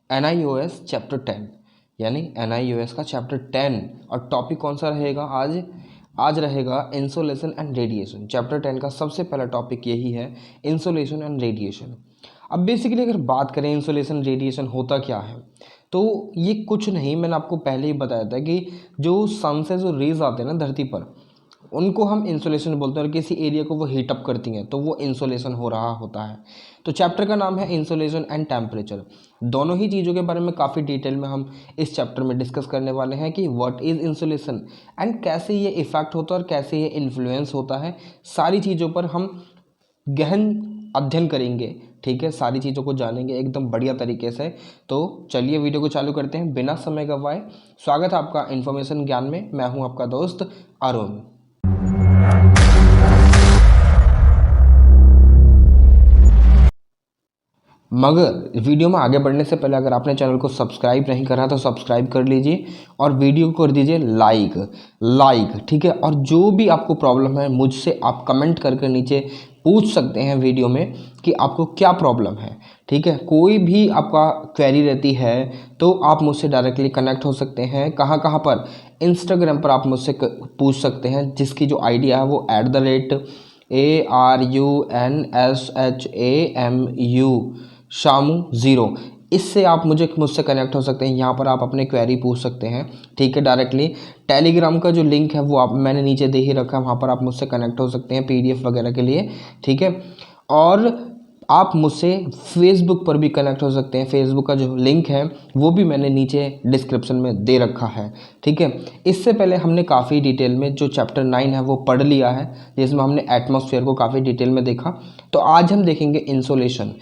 NIOS chapter 10 यानी NIOS का chapter 10 और टॉपिक कौन सा रहेगा आज रहेगा इंसोलेशन एंड रेडिएशन। चैप्टर 10 का सबसे पहला टॉपिक यही है, इंसोलेशन एंड रेडिएशन। अब बेसिकली अगर बात करें इंसोलेशन रेडिएशन होता क्या है, तो ये कुछ नहीं, मैंने आपको पहले ही बताया था कि जो सन से जो रेज आते हैं ना धरती पर, उनको हम इंसोलेशन बोलते हैं और किसी एरिया को वो हीट अप करती हैं तो वो इंसोलेशन हो रहा होता है। तो चैप्टर का नाम है इंसोलेशन एंड टेम्परेचर। दोनों ही चीज़ों के बारे में काफ़ी डिटेल में हम इस चैप्टर में डिस्कस करने वाले हैं कि व्हाट इज़ इंसोलेशन एंड कैसे ये इफेक्ट होता है और कैसे ये इन्फ्लुएंस होता है। सारी चीज़ों पर हम गहन अध्ययन करेंगे, ठीक है, सारी चीज़ों को जानेंगे एकदम बढ़िया तरीके से। तो चलिए वीडियो को चालू करते हैं बिना समय गंवाए। स्वागत है आपका इन्फॉर्मेशन ज्ञान में, मैं हूं आपका दोस्त अरुण। मगर वीडियो में आगे बढ़ने से पहले अगर आपने चैनल को सब्सक्राइब नहीं करा तो सब्सक्राइब कर लीजिए और वीडियो को कर दीजिए लाइक, ठीक है। और जो भी आपको प्रॉब्लम है मुझसे आप कमेंट करके नीचे पूछ सकते हैं वीडियो में कि आपको क्या प्रॉब्लम है, ठीक है। कोई भी आपका क्वेरी रहती है तो आप मुझसे डायरेक्टली कनेक्ट हो सकते हैं। कहाँ पर? इंस्टाग्राम पर आप मुझसे पूछ सकते हैं, जिसकी जो आईडी है वो @ARUNSHAMU शामू 0। इससे आप मुझसे कनेक्ट हो सकते हैं। यहाँ पर आप अपने क्वेरी पूछ सकते हैं, ठीक है, डायरेक्टली। टेलीग्राम का जो लिंक है वो मैंने नीचे दे ही रखा है, वहाँ पर आप मुझसे कनेक्ट हो सकते हैं PDF वगैरह के लिए, ठीक है। और आप मुझसे फेसबुक पर भी कनेक्ट हो सकते हैं। फेसबुक का जो लिंक है वो भी मैंने नीचे डिस्क्रिप्शन में दे रखा है, ठीक है। इससे पहले हमने काफ़ी डिटेल में जो चैप्टर 9 है वो पढ़ लिया है, जिसमें हमने एटमॉस्फेयर को काफ़ी डिटेल में देखा। तो आज हम देखेंगे इंसोलेशन।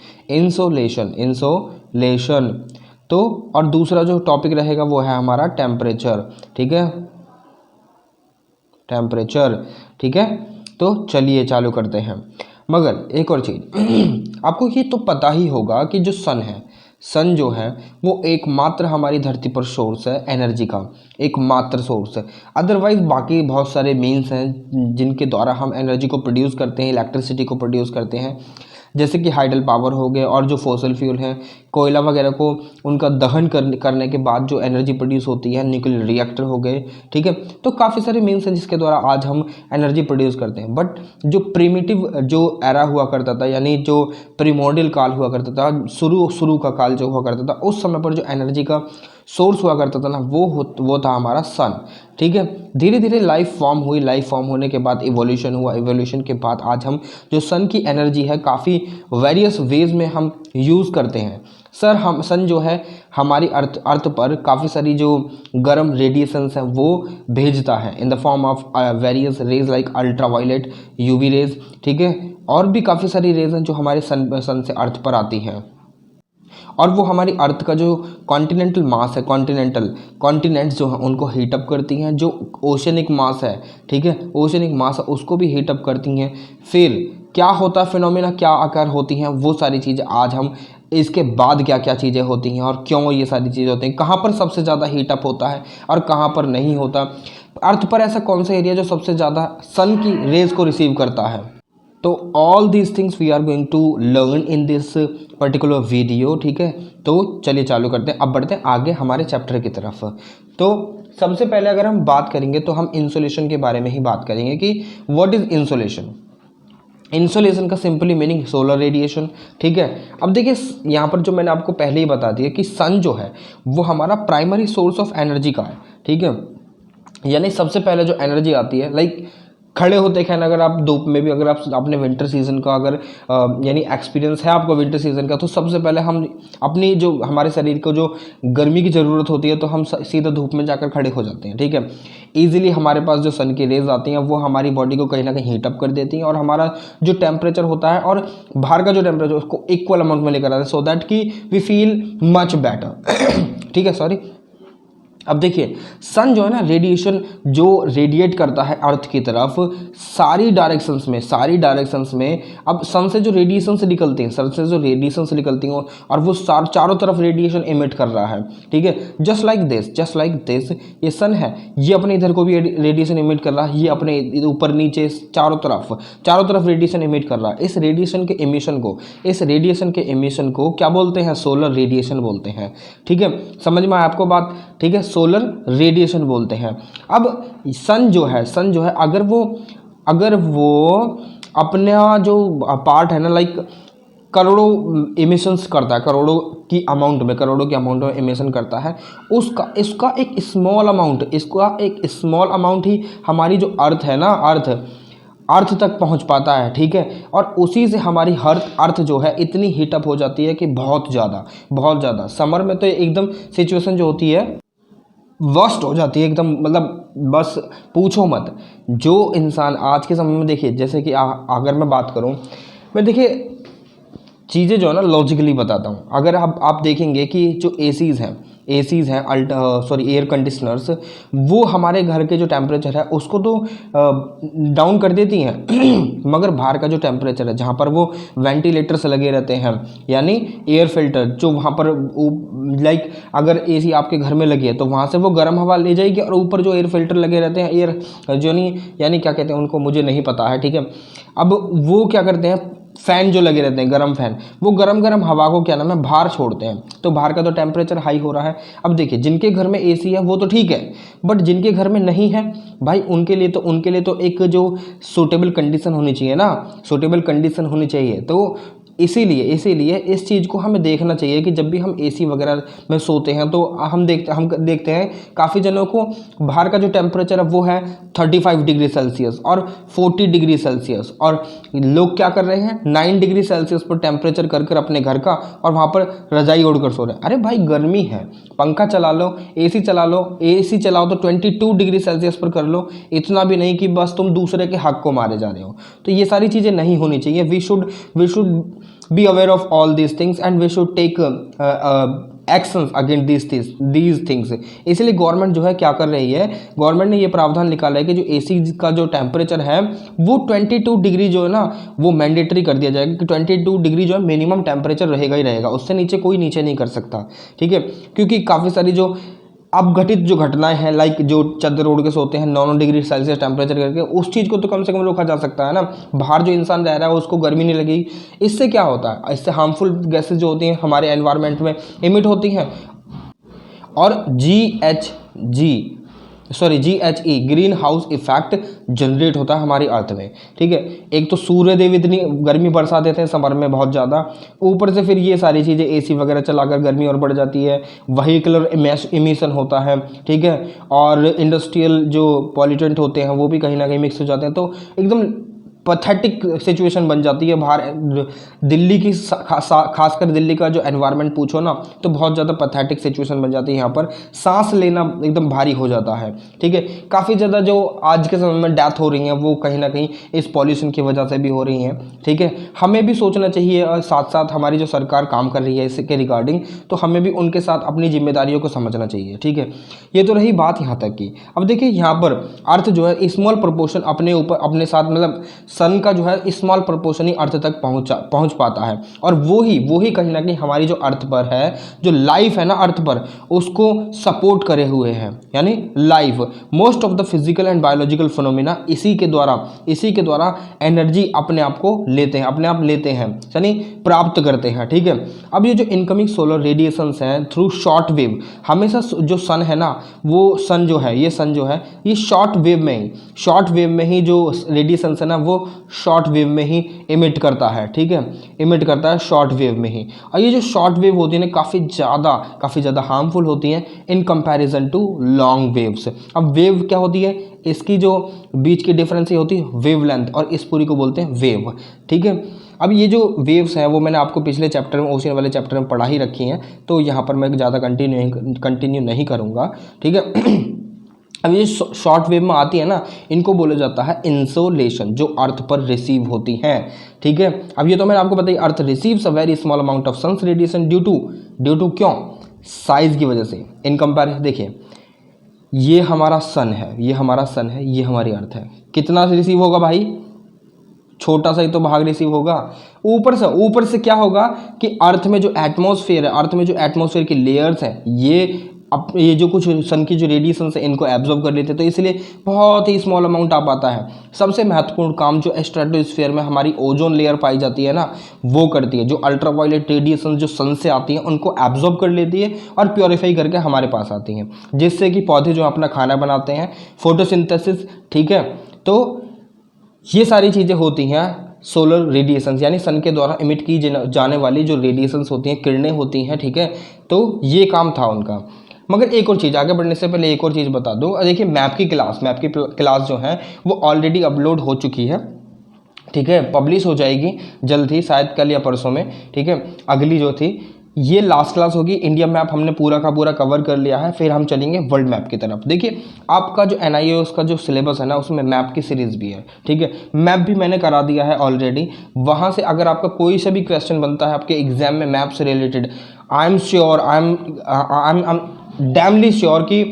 तो और दूसरा जो टॉपिक रहेगा वो है हमारा टेम्परेचर, ठीक है, टेम्परेचर, ठीक है। तो चलिए चालू करते हैं। मगर एक और चीज़ आपको ये तो पता ही होगा कि जो सन जो है वो एकमात्र हमारी धरती पर सोर्स है एनर्जी का, एकमात्र सोर्स है। अदरवाइज बाकी बहुत सारे मीन्स हैं जिनके द्वारा हम एनर्जी को प्रोड्यूस करते हैं, इलेक्ट्रिसिटी को प्रोड्यूस करते हैं, जैसे कि हाइडल पावर हो गए और जो फॉसिल फ्यूल हैं, कोयला वगैरह को उनका दहन करने के बाद जो एनर्जी प्रोड्यूस होती है, न्यूक्लियर रिएक्टर हो गए, ठीक है। तो काफ़ी सारे मीन्स हैं जिसके द्वारा आज हम एनर्जी प्रोड्यूस करते हैं। बट जो प्रिमिटिव जो एरा हुआ करता था, यानी जो प्रीमोर्डियल काल हुआ करता था, शुरू का काल जो हुआ करता था, उस समय पर जो एनर्जी का सोर्स हुआ करता था ना, वो था हमारा सन, ठीक है। धीरे धीरे लाइफ फॉर्म हुई, लाइफ फॉर्म होने के बाद इवोल्यूशन हुआ, इवोल्यूशन के बाद आज हम जो सन की एनर्जी है काफ़ी वेरियस वेज में हम यूज़ करते हैं। सन जो है हमारी अर्थ पर काफ़ी सारी जो गर्म रेडिएशंस हैं वो भेजता है in the form of various rays like ultraviolet, UV rays, ठीक है। और भी काफ़ी सारी रेज हैं जो हमारे सन से अर्थ पर आती हैं, और वो हमारी अर्थ का जो कॉन्टिनेंटल मास है, कॉन्टिनेंट्स जो हैं उनको हीटअप करती हैं। जो ओशनिक मास है, ठीक है, ओशनिक मास है उसको भी हीटअप करती हैं। फिर क्या होता है फिनोमेना, क्या आकार होती हैं, वो सारी चीज़ें आज हम, इसके बाद क्या क्या चीज़ें होती हैं और क्यों ये सारी चीज़ें होती हैं, कहाँ पर सबसे ज़्यादा हीटअप होता है और कहाँ पर नहीं होता, अर्थ पर ऐसा कौन सा एरिया जो सबसे ज़्यादा सन की रेज को रिसीव करता है। तो all these things we are going to learn in this particular video, ठीक है। तो चलिए चालू करते हैं, अब बढ़ते हैं आगे हमारे चैप्टर की तरफ। तो सबसे पहले अगर हम बात करेंगे तो हम इंसोलेशन के बारे में ही बात करेंगे कि व्हाट इज इंसोलेशन। इंसोलेशन का सिंपली मीनिंग सोलर रेडिएशन, ठीक है। अब देखिए यहाँ पर जो मैंने आपको पहले ही बता दिया कि सन जो है वो हमारा प्राइमरी सोर्स ऑफ एनर्जी का है, ठीक है। यानी सबसे पहले जो एनर्जी आती है, लाइक खड़े होते हैं, अगर आप धूप में भी, अगर आप आपने विंटर सीजन का अगर यानी एक्सपीरियंस है आपको विंटर सीजन का, तो सबसे पहले हम अपनी जो हमारे शरीर को जो गर्मी की ज़रूरत होती है तो हम सीधा धूप में जाकर खड़े हो जाते हैं, ठीक है। ईजिली हमारे पास जो सन की रेज आती हैं वो हमारी बॉडी को कहीं ना कहीं हीटअप कर देती हैं और हमारा जो टेम्परेचर होता है और बाहर का जो टेम्परेचर उसको इक्वल अमाउंट में लेकर आते हैं, सो दैट कि वी फील मच बेटर ठीक है, सॉरी। अब देखिए सन जो है ना रेडिएशन जो रेडिएट करता है अर्थ की तरफ सारी डायरेक्शंस में अब सन से जो रेडिएशंस निकलते हैं, सन से जो रेडिएशंस निकलती हैं और वो चारों तरफ रेडिएशन एमिट कर रहा है, ठीक है। जस्ट लाइक दिस ये सन है, ये अपने इधर को भी रेडिएशन एमिट कर रहा है, ये अपने ऊपर नीचे चारों तरफ रेडिएशन एमिट कर रहा है। इस रेडिएशन के एमिशन को क्या बोलते हैं? सोलर रेडिएशन बोलते हैं, ठीक है। समझ में आया आपको बात? ठीक है, सोलर रेडिएशन बोलते हैं। अब सन जो है अगर वो अपना जो पार्ट है ना लाइक करोड़ों एमिशंस करता है, करोड़ों की अमाउंट में एमिशन करता है, इसका एक स्मॉल अमाउंट ही हमारी जो अर्थ है ना अर्थ तक पहुंच पाता है, ठीक है। और उसी से हमारी अर्थ जो है इतनी हीटअप हो जाती है कि बहुत ज़्यादा समर में तो एकदम सिचुएशन जो होती है वर्स्ट हो जाती है एकदम, मतलब बस पूछो मत। जो इंसान आज के समय में देखिए, जैसे कि अगर मैं बात करूं, मैं देखिए चीज़ें जो है ना लॉजिकली बताता हूँ। अगर आप देखेंगे कि जो एसीज़ हैं एयर कंडीशनर्स, वो हमारे घर के जो टेम्परेचर है उसको तो डाउन कर देती हैं मगर बाहर का जो टेम्परेचर है जहाँ पर वो वेंटिलेटर्स लगे रहते हैं, यानी एयर फिल्टर जो वहाँ पर लाइक अगर एसी आपके घर में लगी है तो वहाँ से वो गर्म हवा ले जाएगी, और ऊपर जो एयर फिल्टर लगे रहते हैं एयर जो नहीं यानी क्या कहते हैं उनको, मुझे नहीं पता है, ठीक है। अब वो क्या करते हैं, फैन जो लगे रहते हैं गर्म फैन, वो गर्म हवा को क्या नाम है बाहर छोड़ते हैं, तो बाहर का तो टेम्परेचर हाई हो रहा है। अब देखिए जिनके घर में एसी है वो तो ठीक है, बट जिनके घर में नहीं है भाई उनके लिए तो एक जो सूटेबल कंडीशन होनी चाहिए। तो इसीलिए इस चीज़ को हमें देखना चाहिए कि जब भी हम एसी वगैरह में सोते हैं तो हम देखते हैं काफ़ी जनों को बाहर का जो टेम्परेचर है वो है 35 डिग्री सेल्सियस और 40 डिग्री सेल्सियस, और लोग क्या कर रहे हैं 9 डिग्री सेल्सियस पर टेम्परेचर कर अपने घर का, और वहाँ पर रजाई ओढ़ कर सो रहे हैं। अरे भाई गर्मी है, पंखा चला लो, एसी चलाओ तो 22 डिग्री सेल्सियस पर कर लो, इतना भी नहीं कि बस तुम दूसरे के हक को मारे जा रहे हो। तो ये सारी चीज़ें नहीं होनी चाहिए। We should be aware of all these things and we should take actions against these things। इसलिए गवर्नमेंट जो है क्या कर रही है, गवर्नमेंट ने ये प्रावधान निकाला है कि जो एसी का जो टेम्परेचर है वो 22 डिग्री जो है ना वो मैंडेटरी कर दिया जाएगा कि 22 डिग्री जो है मिनिमम टेम्परेचर रहेगा ही रहेगा, उससे नीचे कोई नीचे नहीं कर सकता, ठीक है। क्योंकि काफ़ी सारी जो अपघटित जो घटनाएं हैं लाइक जो चद्दर ओढ़ के सोते हैं 9 डिग्री सेल्सियस टेम्परेचर करके, उस चीज़ को तो कम से कम रोका जा सकता है ना। बाहर जो इंसान रह रहा है उसको गर्मी नहीं लगेगी। इससे क्या होता है, इससे हार्मफुल गैसेज जो होती हैं हमारे एनवायरनमेंट में इमिट होती हैं, और GHG green house effect generate होता है हमारी अर्थ में, ठीक है। एक तो सूर्य देव इतनी गर्मी बरसा देते हैं समर में बहुत ज़्यादा, ऊपर से फिर ये सारी चीज़ें एसी वगैरह चलाकर गर्मी और बढ़ जाती है, व्हीकलर इमिशन होता है, ठीक है, और इंडस्ट्रियल जो पॉल्यूटेंट होते हैं वो भी कहीं ना कहीं मिक्स हो जाते हैं, तो एकदम पैथेटिक सिचुएशन बन जाती है। बाहर दिल्ली की खासकर दिल्ली का जो एनवायरनमेंट पूछो ना तो बहुत ज़्यादा पैथेटिक सिचुएशन बन जाती है। यहाँ पर सांस लेना एकदम भारी हो जाता है, ठीक है। काफ़ी ज़्यादा जो आज के समय में डेथ हो रही हैं वो कहीं ना कहीं इस पॉल्यूशन की वजह से भी हो रही हैं, ठीक है। हमें भी सोचना चाहिए, और साथ साथ हमारी जो सरकार काम कर रही है इसके रिगार्डिंग, तो हमें भी उनके साथ अपनी जिम्मेदारियों को समझना चाहिए, ठीक है। ये तो रही बात यहाँ तक की। अब देखिए यहाँ पर अर्थ जो है स्मॉल प्रोपोर्शन अपने साथ, मतलब सन का जो है स्मॉल प्रोपोर्शन ही अर्थ तक पहुंच पाता है, और वो ही कहीं ना कहीं हमारी जो अर्थ पर है, जो लाइफ है ना अर्थ पर, उसको सपोर्ट करे हुए हैं। यानी life, most of the physical and biological phenomena इसी के द्वारा एनर्जी अपने आप लेते हैं यानी प्राप्त करते हैं, ठीक है। अब ये जो इनकमिंग सोलर रेडिएशंस हैं थ्रू शॉर्ट वेव, हमेशा जो सन है ना सन जो है ये शॉर्ट वेव में ही जो रेडिएशंस है ना वो शॉर्ट वेव में ही इमिट करता है, ठीक है, इमिट करता है शॉर्ट वेव में ही। और ये जो शॉर्ट वेव होती है ना काफ़ी ज़्यादा हार्मफुल होती हैं in comparison to long waves. अब वेव क्या होती है, इसकी जो बीच की डिफरेंस होती है वेवलेंथ, और इस पूरी को बोलते हैं वेव, ठीक है। अब ये जो वेव्स हैं वो मैंने आपको पिछले चैप्टर में, ओशियन वाले चैप्टर में पढ़ा ही रखी हैं, तो यहाँ पर मैं ज़्यादा कंटिन्यू नहीं करूँगा, ठीक है। अब ये शॉर्ट वेव में आती है ना, इनको बोला जाता है इंसोलेशन, जो अर्थ पर रिसीव होती हैं, ठीक है। अब ये तो मैंने आपको बताया, earth receives a very small amount of sun's radiation due to क्यों, साइज की वजह से। इन कंपैरिजन देखिए ये हमारा सन है, ये हमारा सन है, ये हमारी अर्थ है। कितना रिसीव होगा भाई, छोटा सा ही तो भाग रिसीव होगा। ऊपर से क्या होगा कि अर्थ में जो एटमॉस्फेयर है, अर्थ में जो एटमॉस्फेयर की लेयर्स हैं, ये जो कुछ सन की जो रेडिएशन है इनको एब्जॉर्ब कर लेते हैं, तो इसलिए बहुत ही स्मॉल अमाउंट आ पाता है। सबसे महत्वपूर्ण काम जो स्ट्रेटोस्फेयर में हमारी ओजोन लेयर पाई जाती है ना, वो करती है। जो अल्ट्रावायलेट रेडिएशन जो सन से आती है उनको एब्जॉर्ब कर लेती है और प्योरीफाई करके हमारे पास आती हैं, जिससे कि पौधे जो अपना खाना बनाते हैं, फोटोसिंथेसिस, ठीक है। तो ये सारी चीज़ें होती हैं सोलर रेडिएशंस, यानी सन के द्वारा इमिट की जाने वाली जो रेडिएशंस होती हैं, किरणें होती हैं, ठीक है। तो ये काम था उनका। मगर एक और चीज़, आगे बढ़ने से पहले एक और चीज़ बता दूं। देखिए मैप की क्लास जो है वो ऑलरेडी अपलोड हो चुकी है, ठीक है। पब्लिश हो जाएगी जल्द ही, शायद कल या परसों में, ठीक है। अगली जो थी ये लास्ट क्लास होगी। इंडिया मैप हमने पूरा का पूरा कवर कर लिया है, फिर हम चलेंगे वर्ल्ड मैप की तरफ। देखिए आपका जो NIOS का जो सिलेबस है ना, उसमें मैप की सीरीज़ भी है, ठीक है। मैप भी मैंने करा दिया है ऑलरेडी। वहाँ से अगर आपका कोई सा भी क्वेश्चन बनता है आपके एग्जाम में मैप से related, I am sure, I am damnly sure कि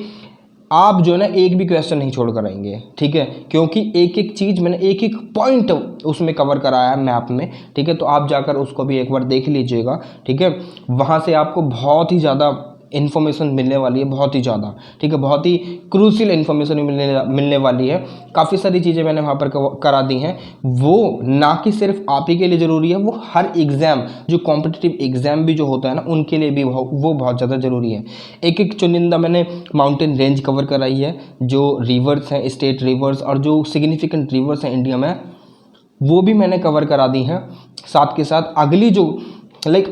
आप जो है ना एक भी क्वेश्चन नहीं छोड़ कर आएंगे, ठीक है। क्योंकि एक एक चीज़ मैंने एक एक पॉइंट उसमें कवर कराया है मैप में, ठीक है। तो आप जाकर उसको भी एक बार देख लीजिएगा, ठीक है। वहाँ से आपको बहुत ही ज़्यादा इन्फॉर्मेशन मिलने वाली है, बहुत ही ज़्यादा, ठीक है। बहुत ही क्रूशियल इन्फॉर्मेशन मिलने वाली है। काफ़ी सारी चीज़ें मैंने वहाँ पर करा दी हैं। वो ना कि सिर्फ आप ही के लिए ज़रूरी है, वो हर एग्ज़ाम, जो कॉम्पिटिटिव एग्ज़ाम भी जो होता है ना, उनके लिए भी वो बहुत ज़्यादा ज़रूरी है। एक एक चुनिंदा मैंने माउंटेन रेंज कवर कराई है, जो रिवर्स हैं, स्टेट रिवर्स, और जो सिग्निफिकेंट रिवर्स हैं इंडिया में, वो भी मैंने कवर करा दी हैं। साथ के साथ अगली जो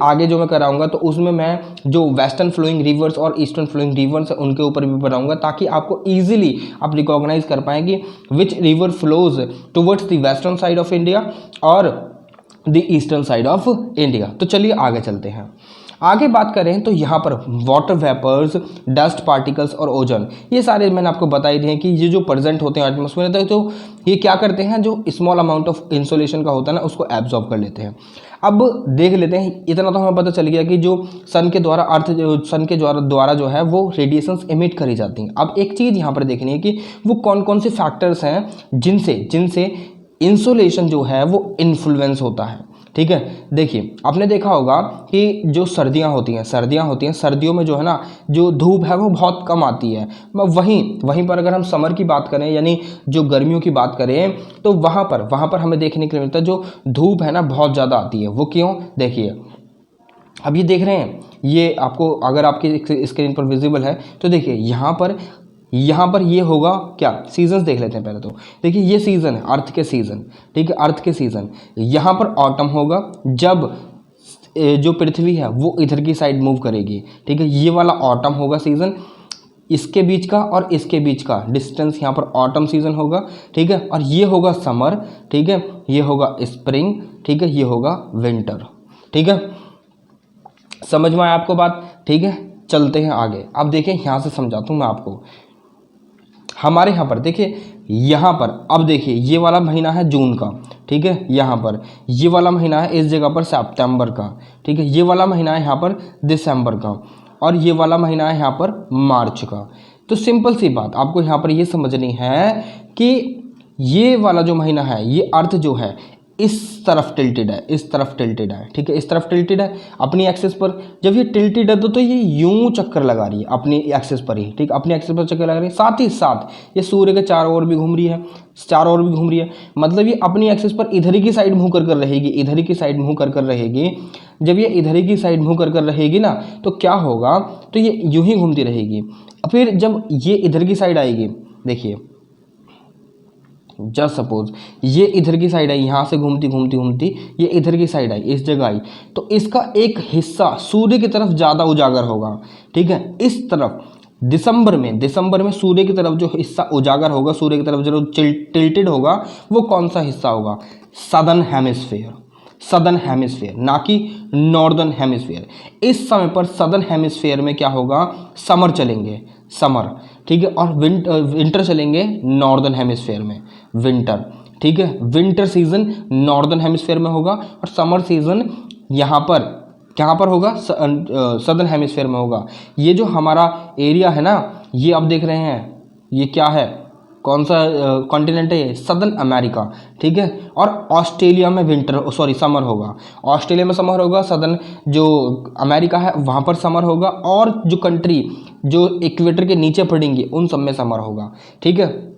आगे जो मैं कराऊंगा, तो उसमें मैं जो वेस्टर्न फ्लोइंग रिवर्स और ईस्टर्न फ्लोइंग रिवर्स है उनके ऊपर भी बनाऊंगा, ताकि आपको इजीली आप रिकॉग्नाइज कर पाएँ कि which river flows towards the western side of India और the eastern side of India. तो चलिए आगे चलते हैं। आगे बात करें तो यहाँ पर वाटर वेपर्स, डस्ट पार्टिकल्स और ओजोन, ये सारे मैंने आपको बता ही दिए कि ये जो प्रेजेंट होते हैं एटमॉस्फेयर में, तो ये क्या करते हैं, जो स्मॉल अमाउंट ऑफ इंसोलेशन का होता है ना, उसको एब्जॉर्ब कर लेते हैं। अब देख लेते हैं, इतना तो हमें पता चल गया कि जो सन के द्वारा जो है वो रेडिएशंस एमिट करी जाती हैं। अब एक चीज़ यहाँ पर देखनी है कि वो कौन कौन से फैक्टर्स हैं जिनसे इंसोलेशन जो है वो इन्फ्लुएंस होता है, ठीक है। देखिए आपने देखा होगा कि जो सर्दियां होती हैं, सर्दियों में जो है ना, जो धूप है वो बहुत कम आती है। वहीं पर अगर हम समर की बात करें, यानी जो गर्मियों की बात करें, तो वहाँ पर हमें देखने के लिए मिलता है जो धूप है ना बहुत ज़्यादा आती है। वो क्यों, देखिए अब ये देख रहे हैं, ये आपको अगर आपकी स्क्रीन पर विजिबल है तो देखिए यहाँ पर ये होगा क्या, सीजन्स देख लेते हैं पहले। तो देखिए ये सीज़न है अर्थ के सीज़न, ठीक है, अर्थ के सीज़न। यहाँ पर ऑटम होगा जब जो पृथ्वी है वो इधर की साइड मूव करेगी, ठीक है। ये वाला ऑटम होगा सीज़न, इसके बीच का और इसके बीच का डिस्टेंस यहाँ पर ऑटम सीज़न होगा, ठीक है। और ये होगा समर, ठीक है, ये होगा स्प्रिंग, ठीक है, ये होगा विंटर, ठीक है। समझ में आया आपको बात, ठीक है। चलते हैं आगे। अब देखिए यहाँ से समझाता हूँ मैं आपको। हमारे यहाँ पर देखिए, यहाँ पर अब देखिए ये वाला महीना है जून का, ठीक है। यहाँ पर ये वाला महीना है इस जगह पर सितंबर का, ठीक है। ये वाला महीना है यहाँ पर दिसंबर का, और ये वाला महीना है यहाँ पर मार्च का। तो सिंपल सी बात आपको यहाँ पर ये समझनी है कि ये वाला जो महीना है, ये अर्थ जो है इस तरफ टिल्टेड है, ठीक है, इस तरफ टिल्टेड है अपनी एक्सिस पर। जब ये टिल्टेड है तो ये यूं चक्कर लगा रही है अपनी एक्सिस पर ही, ठीक, अपनी एक्सिस पर चक्कर लगा रही है। साथ ही साथ ये सूर्य के चारों ओर भी घूम रही है, मतलब ये अपनी एक्सिस पर इधर ही की साइड मुँह कर रहेगी, जब ये इधर ही की साइड मुँह कर रहेगी ना, तो क्या होगा, तो ये यूं ही घूमती रहेगी। फिर जब ये इधर की साइड आएगी, देखिए जस्ट सपोज ये इधर की साइड आई, यहाँ से घूमती ये इधर की साइड आई, इस जगह आई, तो इसका एक हिस्सा सूर्य की तरफ ज़्यादा उजागर होगा, ठीक है। इस तरफ दिसंबर में सूर्य की तरफ जो हिस्सा उजागर होगा, सूर्य की तरफ जो टिल्टेड होगा, वो कौन सा हिस्सा होगा, सदर्न हेमिस्फेयर, ना कि नॉर्दर्न हेमिस्फेयर। इस समय पर सदर्न हेमिस्फेयर में क्या होगा, समर चलेंगे, ठीक है, और विंटर चलेंगे नॉर्दर्न हेमिस्फेयर में, विंटर, ठीक है। विंटर सीजन नॉर्दर्न हेमिस्फेयर में होगा और समर सीजन यहाँ पर होगा, सदर्न हेमिस्फेयर में होगा। ये जो हमारा एरिया है ना, ये आप देख रहे हैं ये क्या है, कौन सा कॉन्टिनेंट है ये, सदर्न अमेरिका, ठीक है। और ऑस्ट्रेलिया में विंटर सॉरी समर होगा, ऑस्ट्रेलिया में समर होगा, सदर्न जो अमेरिका है वहाँ पर समर होगा, और जो कंट्री जो इक्वेटर के नीचे पड़ेंगी उन सब में समर होगा, ठीक है।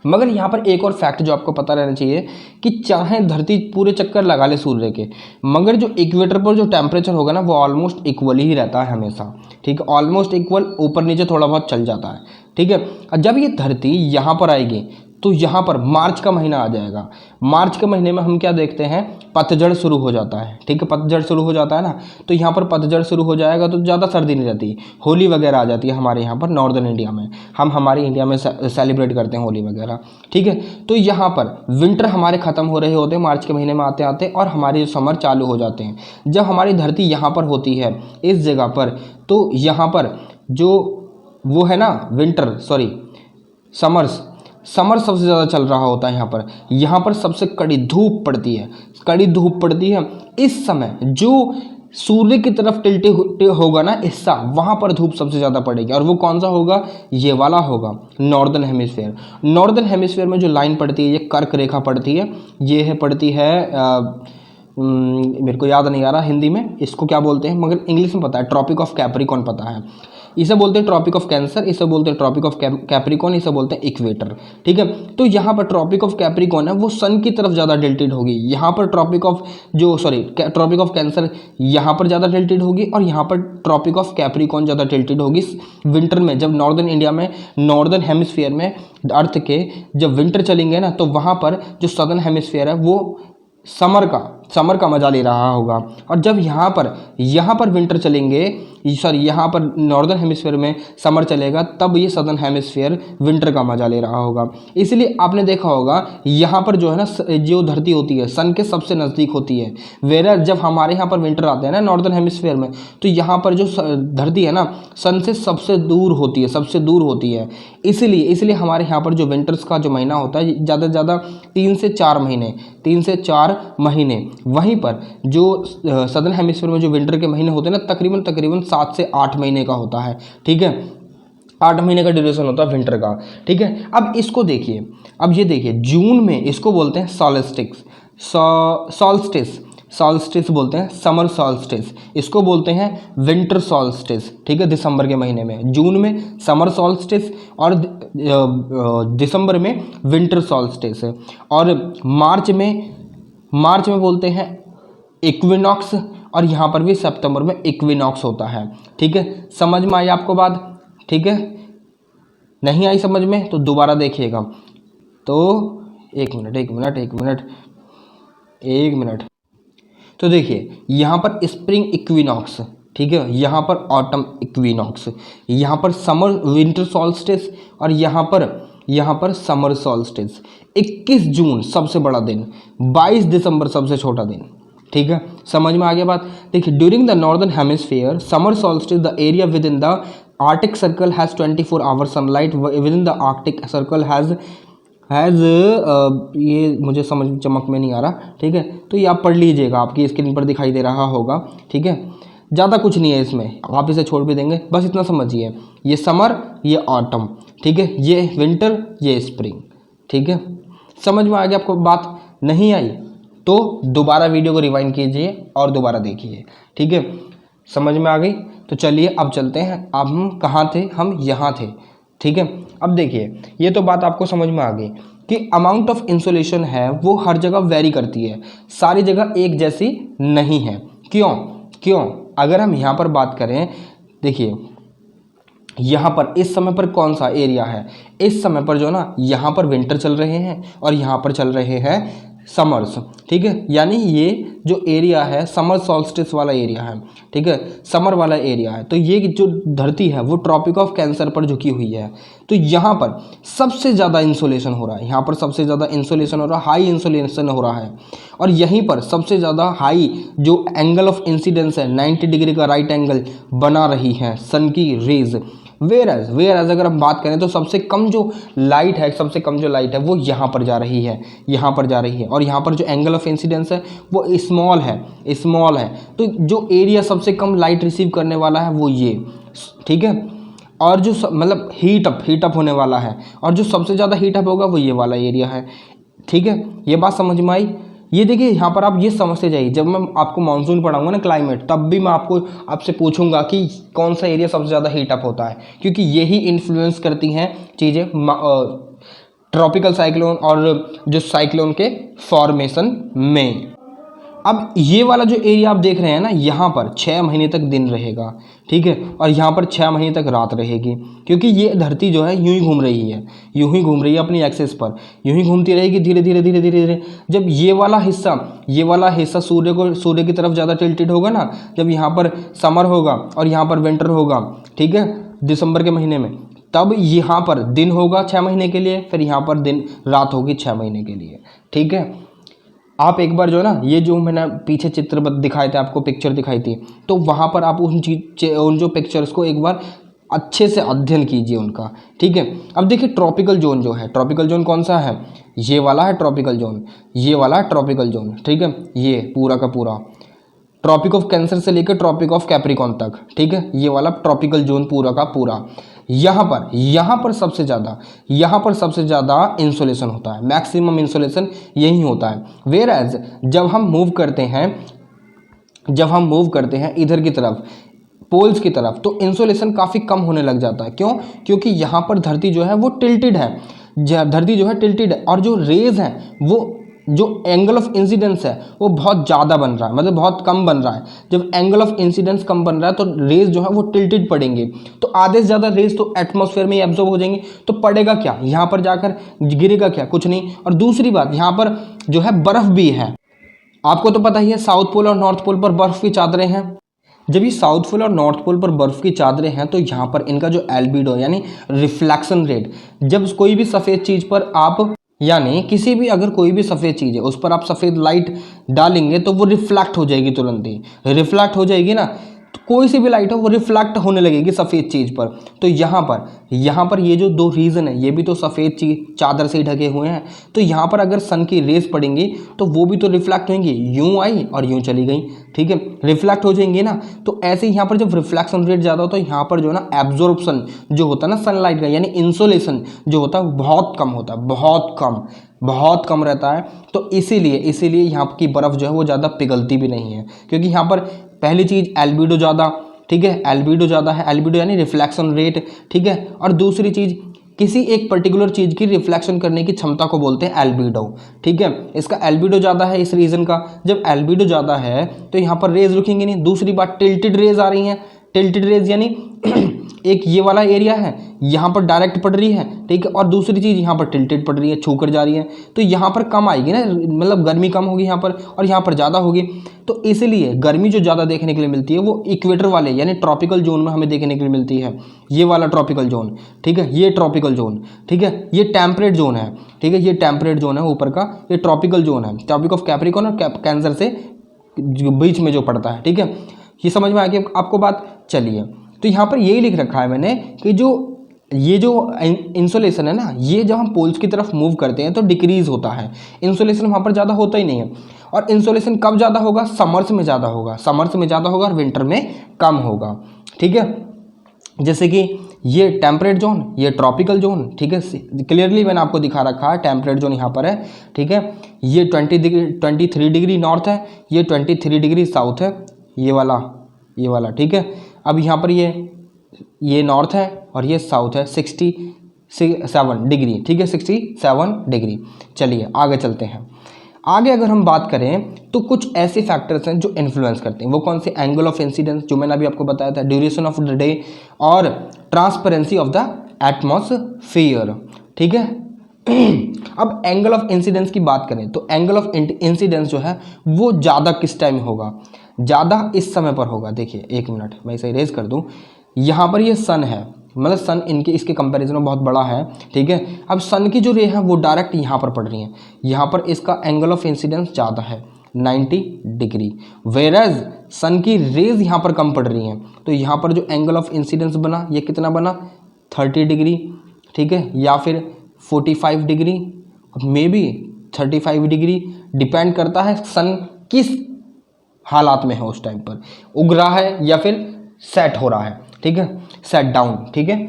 मगर यहाँ पर एक और फैक्ट जो आपको पता रहना चाहिए कि चाहे धरती पूरे चक्कर लगा ले सूर्य के, मगर जो इक्वेटर पर जो टेम्परेचर होगा ना वो ऑलमोस्ट इक्वल ही रहता है हमेशा, ठीक है, ऑलमोस्ट इक्वल, ऊपर नीचे थोड़ा बहुत चल जाता है, ठीक है। जब ये धरती यहाँ पर आएगी तो यहाँ पर मार्च का महीना आ जाएगा। मार्च के महीने में हम क्या देखते हैं, पतझड़ शुरू हो जाता है, ठीक है, पतझड़ शुरू हो जाता है ना, तो यहाँ पर पतझड़ शुरू हो जाएगा तो ज़्यादा सर्दी नहीं रहती, होली वगैरह आ जाती है हमारे यहाँ पर नॉर्दर्न इंडिया में, हम हमारे इंडिया में सेलिब्रेट करते हैं होली वगैरह, ठीक है। तो यहाँ पर विंटर हमारे ख़त्म हो रहे होते हैं मार्च के महीने में आते आते, और हमारे जो समर चालू हो जाते हैं। जब हमारी धरती यहाँ पर होती है इस जगह पर, तो यहाँ पर जो वो है ना विंटर सॉरी समर सबसे ज़्यादा चल रहा होता है यहाँ पर सबसे कड़ी धूप पड़ती है, कड़ी धूप पड़ती है। इस समय जो सूर्य की तरफ टिल्टे होगा ना हिस्सा, वहाँ पर धूप सबसे ज़्यादा पड़ेगी, और वो कौन सा होगा, ये वाला होगा नॉर्दर्न हेमिस्फेयर। नॉर्दर्न हेमिस्फेयर में जो लाइन पड़ती है, ये कर्क रेखा पड़ती है, ये है पड़ती है मेरे को याद नहीं आ रहा हिंदी में इसको क्या बोलते हैं, मगर इंग्लिश में पता है, ट्रॉपिक ऑफ कैप्रिकॉन पता है, इसे बोलते हैं ट्रॉपिक ऑफ कैंसर, इसे बोलते हैं ट्रॉपिक ऑफ कैप्रिकॉन, इसे बोलते हैं इक्वेटर, ठीक है। तो यहाँ पर ट्रॉपिक ऑफ कैप्रिकॉन है वो सन की तरफ ज़्यादा टिल्टेड होगी, यहाँ पर ट्रॉपिक ऑफ कैंसर यहाँ पर ज़्यादा टिल्टेड होगी, और यहाँ पर ट्रॉपिक ऑफ कैप्रिकॉन ज़्यादा टिल्टेड होगी विंटर में। जब नॉर्दर्न इंडिया में, नॉर्दर्न हेमिस्फीयर में अर्थ के जब विंटर चलेंगे ना, तो वहाँ पर जो सदर्न हेमिस्फीयर है वो समर का मजा ले रहा होगा, और जब यहाँ पर विंटर चलेंगे, सॉरी यहाँ पर नॉर्दर्न हेमिस्फीयर में समर चलेगा, तब ये सदर्न हेमिस्फीयर विंटर का मजा ले रहा होगा। इसलिए आपने देखा होगा यहाँ पर जो है ना, जो धरती होती है सन के सबसे नज़दीक होती है, वेरा जब हमारे यहाँ पर विंटर आते हैं ना नॉर्दर्न हेमिस्फीयर में, तो यहाँ पर जो धरती है ना सन से सबसे दूर होती है, इसलिए हमारे यहाँ पर जो विंटर्स का जो महीना होता है ज़्यादा से ज़्यादा 3 से 4 महीने, वहीं पर जो सदर्न हेमिस्फीयर में जो विंटर के महीने होते हैं ना, तकरीबन 7 से 8 महीने का होता है, ठीक है, 8 महीने का ड्यूरेशन होता है विंटर का, ठीक है। अब इसको देखिए, अब ये देखिए, जून में इसको बोलते हैं सॉल्स्टिस बोलते हैं, समर सॉल्स्टिस, इसको बोलते हैं विंटर सॉल्स्टिस, ठीक है, दिसंबर के महीने में। जून में समर सॉल्स्टिस और दिसंबर में विंटर सॉल्स्टिस है, और मार्च में बोलते हैं इक्विनॉक्स, और यहाँ पर भी सितंबर में इक्विनॉक्स होता है, ठीक है। समझ में आई आपको बात, ठीक है, नहीं आई समझ में तो दोबारा देखिएगा। तो एक मिनट तो देखिए, यहाँ पर स्प्रिंग इक्विनॉक्स, ठीक है, यहाँ पर ऑटम इक्विनॉक्स, यहाँ पर समर विंटर सॉल्स्टिस, और यहाँ पर समर सॉल्स्टिस। 21 जून सबसे बड़ा दिन, 22 दिसंबर सबसे छोटा दिन, ठीक है, समझ में आ गया बात। देखिए, during the northern hemisphere summer solstice the area within the Arctic circle has 24 hour sunlight, within the Arctic circle has ये मुझे समझ चमक में नहीं आ रहा, ठीक है, तो ये आप पढ़ लीजिएगा, आपकी स्क्रीन पर दिखाई दे रहा होगा, ठीक है। ज़्यादा कुछ नहीं है इसमें, आप इसे छोड़ भी देंगे, बस इतना समझिए, ये समर, ये ऑटम, ठीक है, ये विंटर, ये स्प्रिंग, ठीक है। समझ में आ गया आपको बात? नहीं आई तो दोबारा वीडियो को रिवाइंड कीजिए और दोबारा देखिए, ठीक है, समझ में आ गई। तो चलिए अब चलते हैं, अब हम कहाँ थे, हम यहाँ थे, ठीक है। अब देखिए, ये तो बात आपको समझ में आ गई कि अमाउंट ऑफ इंसोलेशन है वो हर जगह वेरी करती है, सारी जगह एक जैसी नहीं है। क्यों? अगर हम यहाँ पर बात करें, देखिए यहाँ पर इस समय पर कौन सा एरिया है, इस समय पर जो ना यहाँ पर विंटर चल रहे हैं और यहाँ पर चल रहे हैं समर्स, ठीक है, यानी ये जो एरिया है समर सॉल्स्टिस वाला एरिया है, ठीक है, समर वाला एरिया है। तो ये जो धरती है वो ट्रॉपिक ऑफ कैंसर पर झुकी हुई है, तो यहाँ पर सबसे ज़्यादा इंसोलेशन हो रहा है, यहाँ पर सबसे ज़्यादा इंसोलेशन हो रहा है, हाई इंसोलेशन हो रहा है, और यहीं पर सबसे ज़्यादा हाई जो एंगल ऑफ इंसिडेंस है 90 डिग्री का राइट एंगल बना रही है सन की रेज। वेयर अगर हम बात करें तो सबसे कम जो लाइट है वो यहाँ पर जा रही है, और यहाँ पर जो एंगल ऑफ इंसिडेंस है वो स्मॉल है, तो जो एरिया सबसे कम लाइट रिसीव करने वाला है वो ये, ठीक है। और जो मतलब हीट अप होने वाला है, और जो सबसे ज़्यादा हीट अप होगा वो ये वाला एरिया है। ठीक है, ये बात समझ में आई। ये देखिए यहाँ पर आप ये समझते जाइए, जब मैं आपको मानसून पढ़ाऊंगा ना क्लाइमेट, तब भी मैं आपसे पूछूंगा कि कौन सा एरिया सबसे ज़्यादा हीट अप होता है, क्योंकि यही इन्फ्लुएंस करती हैं चीज़ें ट्रॉपिकल साइक्लोन और जो साइक्लोन के फॉर्मेशन में। अब ये वाला जो एरिया आप देख रहे हैं ना, यहाँ पर 6 महीने तक दिन रहेगा, ठीक है, और यहाँ पर 6 महीने तक रात रहेगी, क्योंकि ये धरती जो है यूं ही घूम रही है, यूं ही घूम रही है अपनी एक्सिस पर, यूं ही घूमती रहेगी धीरे धीरे धीरे धीरे धीरे। जब ये वाला हिस्सा सूर्य की तरफ ज़्यादा टिल्टेड होगा ना, जब यहाँ पर समर होगा और यहाँ पर विंटर होगा, ठीक है, दिसंबर के महीने में, तब यहाँ पर दिन होगा 6 महीने के लिए, फिर यहाँ पर दिन रात होगी 6 महीने के लिए। ठीक है, आप एक बार जो है ना, ये जो मैंने पीछे चित्र दिखाए थे आपको, पिक्चर दिखाई थी, तो वहाँ पर आप उन जो पिक्चर्स को एक बार अच्छे से अध्ययन कीजिए उनका। ठीक है, अब देखिए ट्रॉपिकल जोन जो है, ट्रॉपिकल जोन कौन सा है, ये वाला है ट्रॉपिकल जोन, ये वाला है ट्रॉपिकल जोन। ठीक है, ये पूरा का पूरा ट्रॉपिक ऑफ कैंसर से लेकर ट्रॉपिक ऑफ कैप्रिकॉन तक, ठीक है, ये वाला ट्रॉपिकल जोन पूरा का पूरा। यहाँ पर सबसे ज़्यादा इंसोलेशन होता है, मैक्सिमम इंसोलेशन यही होता है। वेयर एज जब हम मूव करते हैं इधर की तरफ, पोल्स की तरफ, तो इंसोलेशन काफ़ी कम होने लग जाता है। क्यों? क्योंकि यहाँ पर धरती जो है वो टिल्टेड है, और जो रेज हैं, वो जो एंगल ऑफ इंसिडेंस है वो बहुत ज़्यादा बन रहा है, मतलब बहुत कम बन रहा है। जब एंगल ऑफ इंसिडेंस कम बन रहा है तो रेज जो है वो टिल्टेड पड़ेंगे, तो आधे से ज़्यादा रेज तो एटमॉस्फेयर में ही एब्जॉर्ब हो जाएंगे, तो पड़ेगा क्या यहाँ पर जाकर, गिरेगा क्या, कुछ नहीं। और दूसरी बात, यहाँ पर जो है बर्फ़ भी है, आपको तो पता ही है, साउथ पोल और नॉर्थ पोल पर बर्फ़ की चादरें हैं। जब ये साउथ पोल और नॉर्थ पोल पर बर्फ़ की चादरें हैं, तो यहाँ पर इनका जो एल्बिडो यानी रिफ्लेक्शन रेट, जब कोई भी सफ़ेद चीज़ पर आप, यानी किसी भी, अगर कोई भी सफ़ेद चीज़ है उस पर आप सफ़ेद लाइट डालेंगे तो वो रिफ्लेक्ट हो जाएगी, तुरंत ही रिफ्लेक्ट हो जाएगी ना, तो कोई सी भी लाइट हो वो रिफ्लेक्ट होने लगेगी सफ़ेद चीज़ पर। तो यहाँ पर ये जो दो रीज़न है, ये भी तो सफ़ेद चादर से ही ढके हुए हैं, तो यहाँ पर अगर सन की रेज पड़ेंगी तो वो भी तो रिफ्लेक्ट होंगी, यूँ आई और यूँ चली गई। ठीक है, रिफ्लेक्ट हो जाएंगी ना। तो ऐसे ही यहाँ पर जब रिफ्लेक्शन रेट ज़्यादा होता है, यहाँ पर जो है ना एब्जॉर्प्शन जो होता है ना सनलाइट का, यानी इंसोलेशन जो होता है बहुत कम होता है, बहुत कम रहता है। तो इसीलिए यहाँ की बर्फ़ जो है वो ज़्यादा पिघलती भी नहीं है, क्योंकि यहाँ पर पहली चीज़ एल्बिडो ज़्यादा, ठीक है, एल्बिडो ज़्यादा है, एल्बिडो यानी रिफ्लेक्शन रेट। ठीक है, और दूसरी चीज़, किसी एक पर्टिकुलर चीज़ की रिफ्लेक्शन करने की क्षमता को बोलते हैं एल्बिडो। ठीक है, इसका एल्बिडो ज़्यादा है इस रीज़न का। जब एल्बिडो ज़्यादा है तो यहाँ पर रेज रुकेंगे नहीं। दूसरी बात, टिल्टेड रेज आ रही हैं, टिल्टेड रेज यानी एक ये वाला एरिया है, यहाँ पर डायरेक्ट पड़ रही है, ठीक है, और दूसरी चीज़ यहाँ पर टिल्टेड पड़ रही है, छूकर जा रही है, तो यहाँ पर कम आएगी ना, मतलब गर्मी कम होगी यहाँ पर, और यहाँ पर ज़्यादा होगी। तो इसलिए गर्मी जो ज़्यादा देखने के लिए मिलती है वो इक्वेटर वाले यानी ट्रॉपिकल जोन में हमें देखने के लिए मिलती है। ये वाला ट्रॉपिकल जोन, ठीक है, ये ट्रॉपिकल जोन, ठीक है, ये टेम्परेट जोन है, ठीक है, ये टेम्परेट जोन है ऊपर का, ये ट्रॉपिकल जोन है, ट्रॉपिक ऑफ कैप्रिकॉर्न और कैंसर से बीच में जो पड़ता है। ठीक है, ये समझ में आ गई आपको बात। चलिए, तो यहाँ पर यही लिख रखा है मैंने कि ये जो इंसोलेशन है ना, ये जब हम पोल्स की तरफ मूव करते हैं तो डिक्रीज होता है, इंसोलेशन वहाँ पर ज़्यादा होता ही नहीं है। और इंसोलेशन कब ज़्यादा होगा? समर्स में ज़्यादा होगा, और विंटर में कम होगा। ठीक है, जैसे कि ये टेम्परेट जोन, ये ट्रॉपिकल जोन, ठीक है, क्लियरली मैंने आपको दिखा रखा है, टेम्परेट जोन यहाँ पर है, ठीक है, ये 23 डिग्री नॉर्थ है, ये 23 डिग्री साउथ है, ये वाला, ठीक है। अब यहाँ पर ये नॉर्थ है और ये साउथ है, 67 डिग्री, ठीक है, 67 डिग्री। चलिए आगे चलते हैं। आगे अगर हम बात करें तो कुछ ऐसे फैक्टर्स हैं जो इन्फ्लुएंस करते हैं। वो कौन से? एंगल ऑफ इंसिडेंस, जो मैंने अभी आपको बताया था, ड्यूरेशन ऑफ द डे, और ट्रांसपेरेंसी ऑफ द एटमॉस्फेयर। ठीक है, अब एंगल ऑफ इंसिडेंस की बात करें तो एंगल ऑफ इंसिडेंस जो है वो ज़्यादा किस टाइम होगा? ज़्यादा इस समय पर होगा। देखिए, एक मिनट मैं इसे इरेज कर दूं। यहाँ पर ये सन है, मतलब सन इसके कंपैरिजन में बहुत बड़ा है, ठीक है। अब सन की जो रे है वो डायरेक्ट यहाँ पर पड़ रही है, यहाँ पर इसका एंगल ऑफ इंसिडेंस ज़्यादा है, 90 डिग्री, वेरएज सन की रेज यहाँ पर कम पड़ रही हैं, तो यहाँ पर जो एंगल ऑफ इंसिडेंस बना, ये कितना बना? 30 डिग्री, ठीक है, या फिर 45 degree, may be 35 degree, depend करता है सन किस हालात में है उस टाइम पर, उग रहा है या फिर सेट हो रहा है। ठीक है, सेट डाउन, ठीक है।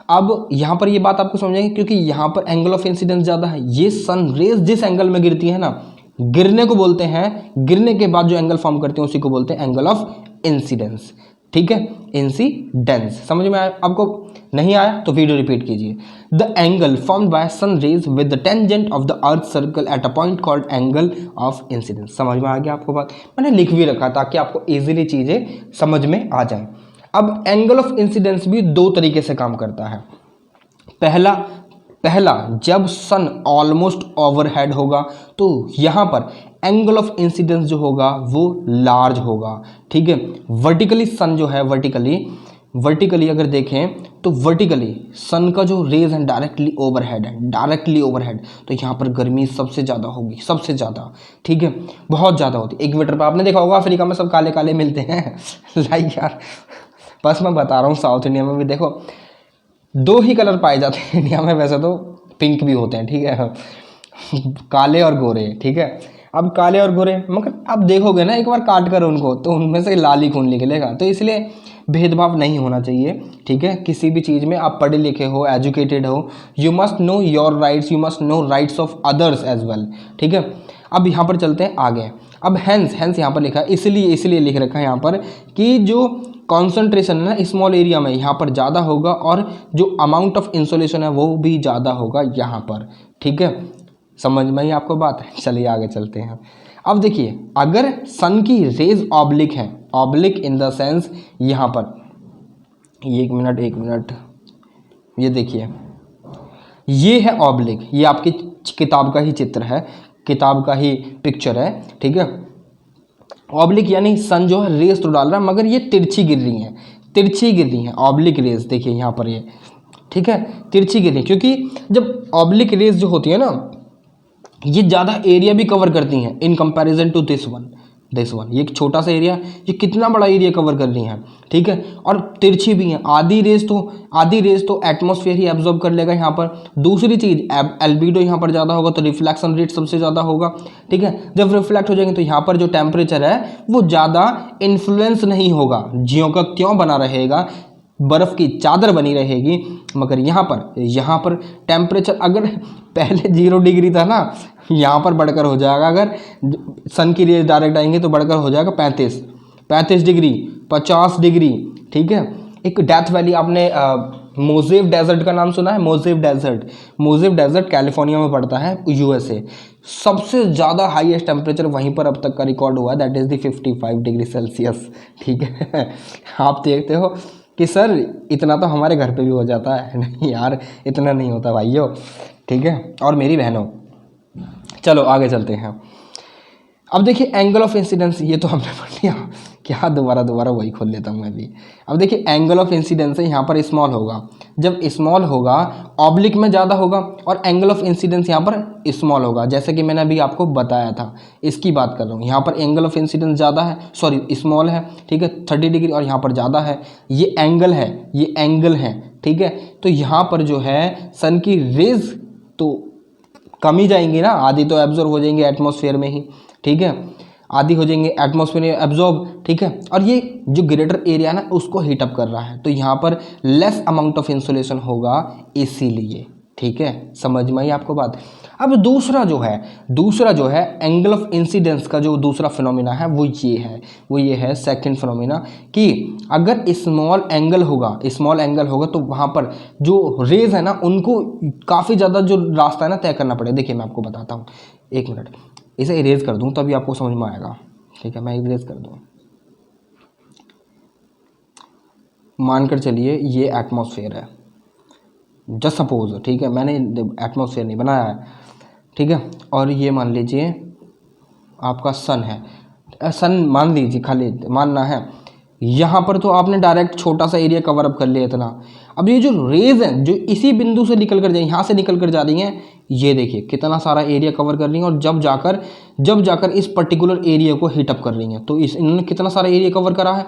अब यहाँ पर ये बात आपको समझेंगे क्योंकि यहाँ पर एंगल ऑफ इंसिडेंस ज़्यादा है। ये सन रेज जिस एंगल में गिरती है ना, गिरने को बोलते हैं, गिरने के बाद जो एंगल फॉर्म करते हैं उसी को बोलते हैं एंगल ऑफ इंसिडेंस, ठीक है, इंसिडेंस। समझ में आया? आपको नहीं आया तो वीडियो रिपीट कीजिए। The angle formed by sun rays with the tangent of the earth circle at a point called angle of incidence. समझ में आ गया आपको बात? मैंने लिख भी रखा ताकि आपको इजीली चीज़ें समझ में आ जाएं। अब एंगल ऑफ इंसिडेंस भी दो तरीके से काम करता है। पहला जब सन ऑलमोस्ट ओवरहेड होगा तो यहाँ पर एंगल ऑफ इंसिडेंस जो होगा वो लार्ज होगा, ठीक है। वर्टिकली सन जो है, वर्टिकली अगर देखें तो वर्टिकली सन का जो रेज है डायरेक्टली ओवरहेड, तो यहाँ पर गर्मी सबसे ज़्यादा होगी, सबसे ज़्यादा, ठीक है, बहुत ज़्यादा होती है। इक्वेटर पर आपने देखा होगा अफ्रीका में सब काले काले मिलते हैं लाइक यार, बस मैं बता रहा हूँ, साउथ इंडिया में भी देखो दो ही कलर पाए जाते हैं इंडिया में, वैसे तो पिंक भी होते हैं, ठीक है, काले और गोरे, ठीक है। अब काले और गोरे, मगर आप देखोगे ना एक बार काट कर उनको तो उनमें से लाल ही खून निकलेगा, तो इसलिए भेदभाव नहीं होना चाहिए, ठीक है। किसी भी चीज़ में आप पढ़े लिखे हो, एजुकेटेड हो, you must know your rights, you must know rights of others as well, ठीक है। अब यहाँ पर चलते हैं आगे। अब हैंस यहाँ पर लिखा है, इसलिए लिख रखा है यहाँ पर कि जो कॉन्सेंट्रेशन है ना स्मॉल एरिया में यहाँ पर ज़्यादा होगा और जो अमाउंट ऑफ इंसोलेशन है वो भी ज़्यादा होगा यहाँ पर, ठीक है। समझ में ही आपको बात है? चलिए आगे चलते हैं। अब देखिए अगर सन की रेज ऑब्लिक है, ऑब्लिक इन द सेंस यहाँ पर, एक मिनट, ये देखिए ये है ऑब्लिक, ये आपकी किताब का ही चित्र है, किताब का ही पिक्चर है, ठीक है। ऑब्लिक यानी सन जो है रेस तो डाल रहा है मगर ये तिरछी गिर रही हैं, ऑब्लिक रेस देखिए यहाँ पर ये, ठीक है, तिरछी गिर रही है, क्योंकि जब ऑब्लिक रेस जो होती है ना ये ज़्यादा एरिया भी कवर करती हैं in comparison to this one. ये एक छोटा सा एरिया, ये कितना बड़ा एरिया कवर कर रही हैं, ठीक है, और तिरछी भी हैं। आधी रेस तो एटमॉस्फेयर ही एब्जॉर्ब कर लेगा यहाँ पर। दूसरी चीज़ एल्बिडो यहाँ पर ज़्यादा होगा तो रिफ्लेक्शन रेट सबसे ज़्यादा होगा, ठीक है। जब रिफ्लेक्ट हो जाएंगे तो यहाँ पर जो टेम्परेचर है वो ज़्यादा इन्फ्लुएंस नहीं होगा, ज्यों का त्यों बना रहेगा, बर्फ़ की चादर बनी रहेगी। मगर यहाँ पर टेम्परेचर अगर पहले 0 डिग्री था ना, यहाँ पर बढ़कर हो जाएगा, अगर सन की रेज डायरेक्ट आएंगे तो बढ़कर हो जाएगा 35 डिग्री, 50 डिग्री, ठीक है। एक डेथ वैली, आपने मोजेव डेजर्ट का नाम सुना है? मोजेव डेजर्ट कैलिफोर्निया में पड़ता है, यूएसए। सबसे ज़्यादा हाईएस्ट टेम्परेचर वहीं पर अब तक का रिकॉर्ड हुआ है, that is the 55 degree Celsius, ठीक है। आप देखते हो कि सर इतना तो हमारे घर पे भी हो जाता है, नहीं यार इतना नहीं होता भाइयों, ठीक है, और मेरी बहनों। चलो आगे चलते हैं। अब देखिए एंगल ऑफ इंसिडेंस, ये तो हमने पढ़ लिया, क्या दोबारा वही खोल लेता हूँ मैं भी। अब देखिए एंगल ऑफ इंसिडेंस है यहाँ पर स्मॉल होगा, जब स्मॉल होगा ऑब्लिक में ज़्यादा होगा, और एंगल ऑफ इंसिडेंस यहाँ पर स्मॉल होगा, जैसे कि मैंने अभी आपको बताया था, इसकी बात कर रहा हूँ। यहाँ पर एंगल ऑफ इंसिडेंस ज़्यादा है, स्मॉल है, ठीक है, 30 डिग्री, और यहाँ पर ज़्यादा है, ये एंगल है, ठीक है। तो यहाँ पर जो है सन की रेज तो कम ही जाएंगी ना, आधी तो एब्जॉर्ब हो जाएंगे एटमॉस्फेयर में ही, ठीक है, आधी हो जाएंगे एटमॉस्फेयर में एब्जॉर्ब, ठीक है। और ये जो ग्रेटर एरिया ना उसको हीट अप कर रहा है, तो यहाँ पर लेस अमाउंट ऑफ इंसुलेशन होगा इसीलिए, ठीक है। समझ में आई आपको बात? अब दूसरा जो है एंगल ऑफ इंसिडेंस का जो दूसरा फिनोमिना है वो ये है सेकंड फिनोमिना, कि अगर स्मॉल एंगल होगा तो वहाँ पर जो रेज है ना उनको काफ़ी ज़्यादा जो रास्ता है ना तय करना पड़ेगा। देखिए मैं आपको बताता हूँ, एक मिनट, इसे इरेज कर दूँ तभी आपको समझ में आएगा, ठीक है। मैं इरेज कर दूँ, मानकर चलिए ये एटमॉस्फेयर है, जस्ट सपोज, ठीक है, मैंने एटमॉस्फेयर नहीं बनाया है, ठीक है, और ये मान लीजिए आपका सन है, सन मान लीजिए, खाली मानना है। यहाँ पर तो आपने डायरेक्ट छोटा सा एरिया कवर अप कर लिया इतना। अब ये जो रेज हैं जो इसी बिंदु से निकल कर यहाँ से निकल कर जा रही हैं, ये देखिए कितना सारा एरिया कवर कर रही हैं, और जब जाकर इस पर्टिकुलर एरिया को हीट अप कर रही हैं। तो इन्होंने कितना सारा एरिया कवर करा है,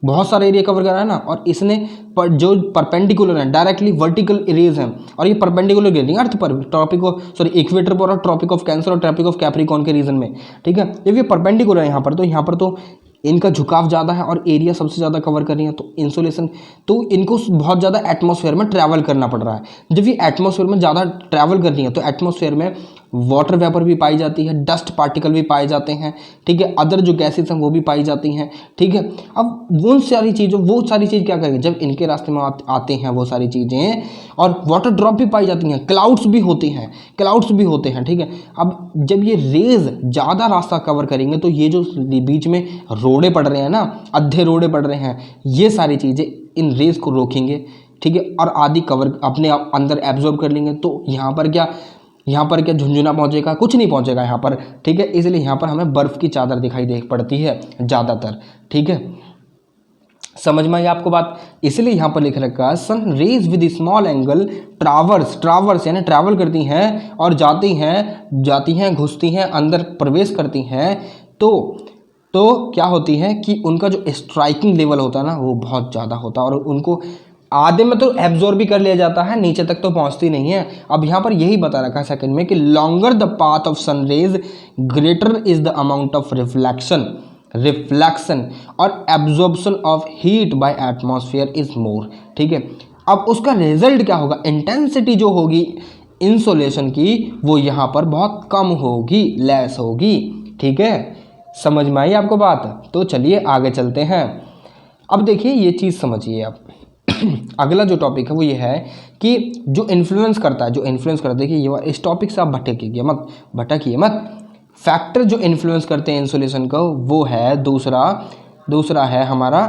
बहुत सारा एरिया कवर करा है ना। और इसने जो परपेंडिकुलर है डायरेक्टली वर्टिकल रेज हैं, और ये परपेंडिकुलर गिर रही है अर्थ पर, इक्वेटर पर और ट्रॉपिक ऑफ कैंसर और ट्रॉपिक ऑफ कैप्रिकॉर्न के रीजन में, ठीक है। जब ये परपेंडिकुलर है यहाँ पर तो इनका झुकाव ज़्यादा है और एरिया सबसे ज़्यादा कवर कर रही है, तो इंसोलेशन, तो इनको बहुत ज़्यादा एटमॉस्फेयर में ट्रैवल करना पड़ रहा है। जब ये एटमॉस्फेयर में ज़्यादा ट्रैवल कर रही है तो एटमॉस्फेयर में वाटर वेपर भी पाई जाती है, डस्ट पार्टिकल भी पाए जाते हैं, ठीक है, अदर जो गैसेस हैं वो भी पाई जाती हैं, ठीक है। अब वो सारी चीज़ क्या करेंगे, जब इनके रास्ते में आते हैं वो सारी चीज़ें, और वाटर ड्रॉप भी पाई जाती हैं, क्लाउड्स भी होते हैं, ठीक है। अब जब ये रेज ज़्यादा रास्ता कवर करेंगे तो ये जो बीच में रोड़े पड़ रहे हैं ना, अद्धे रोड़े पड़ रहे हैं, ये सारी चीज़ें इन रेज को रोकेंगे, ठीक है, और आदि कवर अपने अंदर एब्जॉर्ब कर लेंगे। तो यहाँ पर क्या झुंझुना पहुंचेगा, कुछ नहीं पहुंचेगा यहाँ पर, ठीक है। इसलिए यहाँ पर हमें बर्फ की चादर दिखाई दे पड़ती है ज़्यादातर, ठीक है। समझ में आई आपको बात। इसलिए यहाँ पर लिख रखा है sun rays with small angle traverse यानी ट्रैवल करती हैं और जाती हैं घुसती हैं, अंदर प्रवेश करती हैं, तो क्या होती है कि उनका जो स्ट्राइकिंग लेवल होता है ना वो बहुत ज़्यादा होता है, और उनको आधे में तो एब्जॉर्ब भी कर लिया जाता है, नीचे तक तो पहुंचती नहीं है। अब यहाँ पर यही बता रखा है सेकंड में कि longer the path of sun rays greater is the amount of reflection और absorption of heat by atmosphere is more, ठीक है। अब उसका रिजल्ट क्या होगा, इंटेंसिटी जो होगी इंसोलेशन की वो यहाँ पर बहुत कम होगी, लेस होगी, ठीक है। समझ में आई आपको बात। तो चलिए आगे चलते हैं। अब देखिए ये चीज़ समझिए आप अगला जो टॉपिक है वो ये है कि जो इन्फ्लुएंस करता है, देखिए ये इस टॉपिक से आप भटकिए मत। फैक्टर जो इन्फ्लुएंस करते हैं इंसुलेशन को वो है दूसरा है हमारा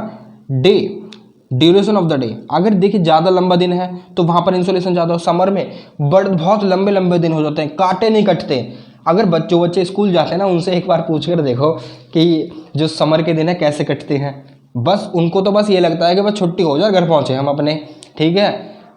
ड्यूरेशन ऑफ द डे। अगर देखिए ज़्यादा लंबा दिन है तो वहाँ पर इंसुलेशन ज़्यादा हो। समर में बहुत लंबे दिन हो जाते हैं, कांटे नहीं कटते। अगर बच्चे स्कूल जाते हैं ना, उनसे एक बार पूछ कर देखो कि जो समर के दिन है कैसे कटते हैं। बस उनको तो बस ये लगता है कि बस छुट्टी हो जाए, घर पहुँचे हम अपने, ठीक है,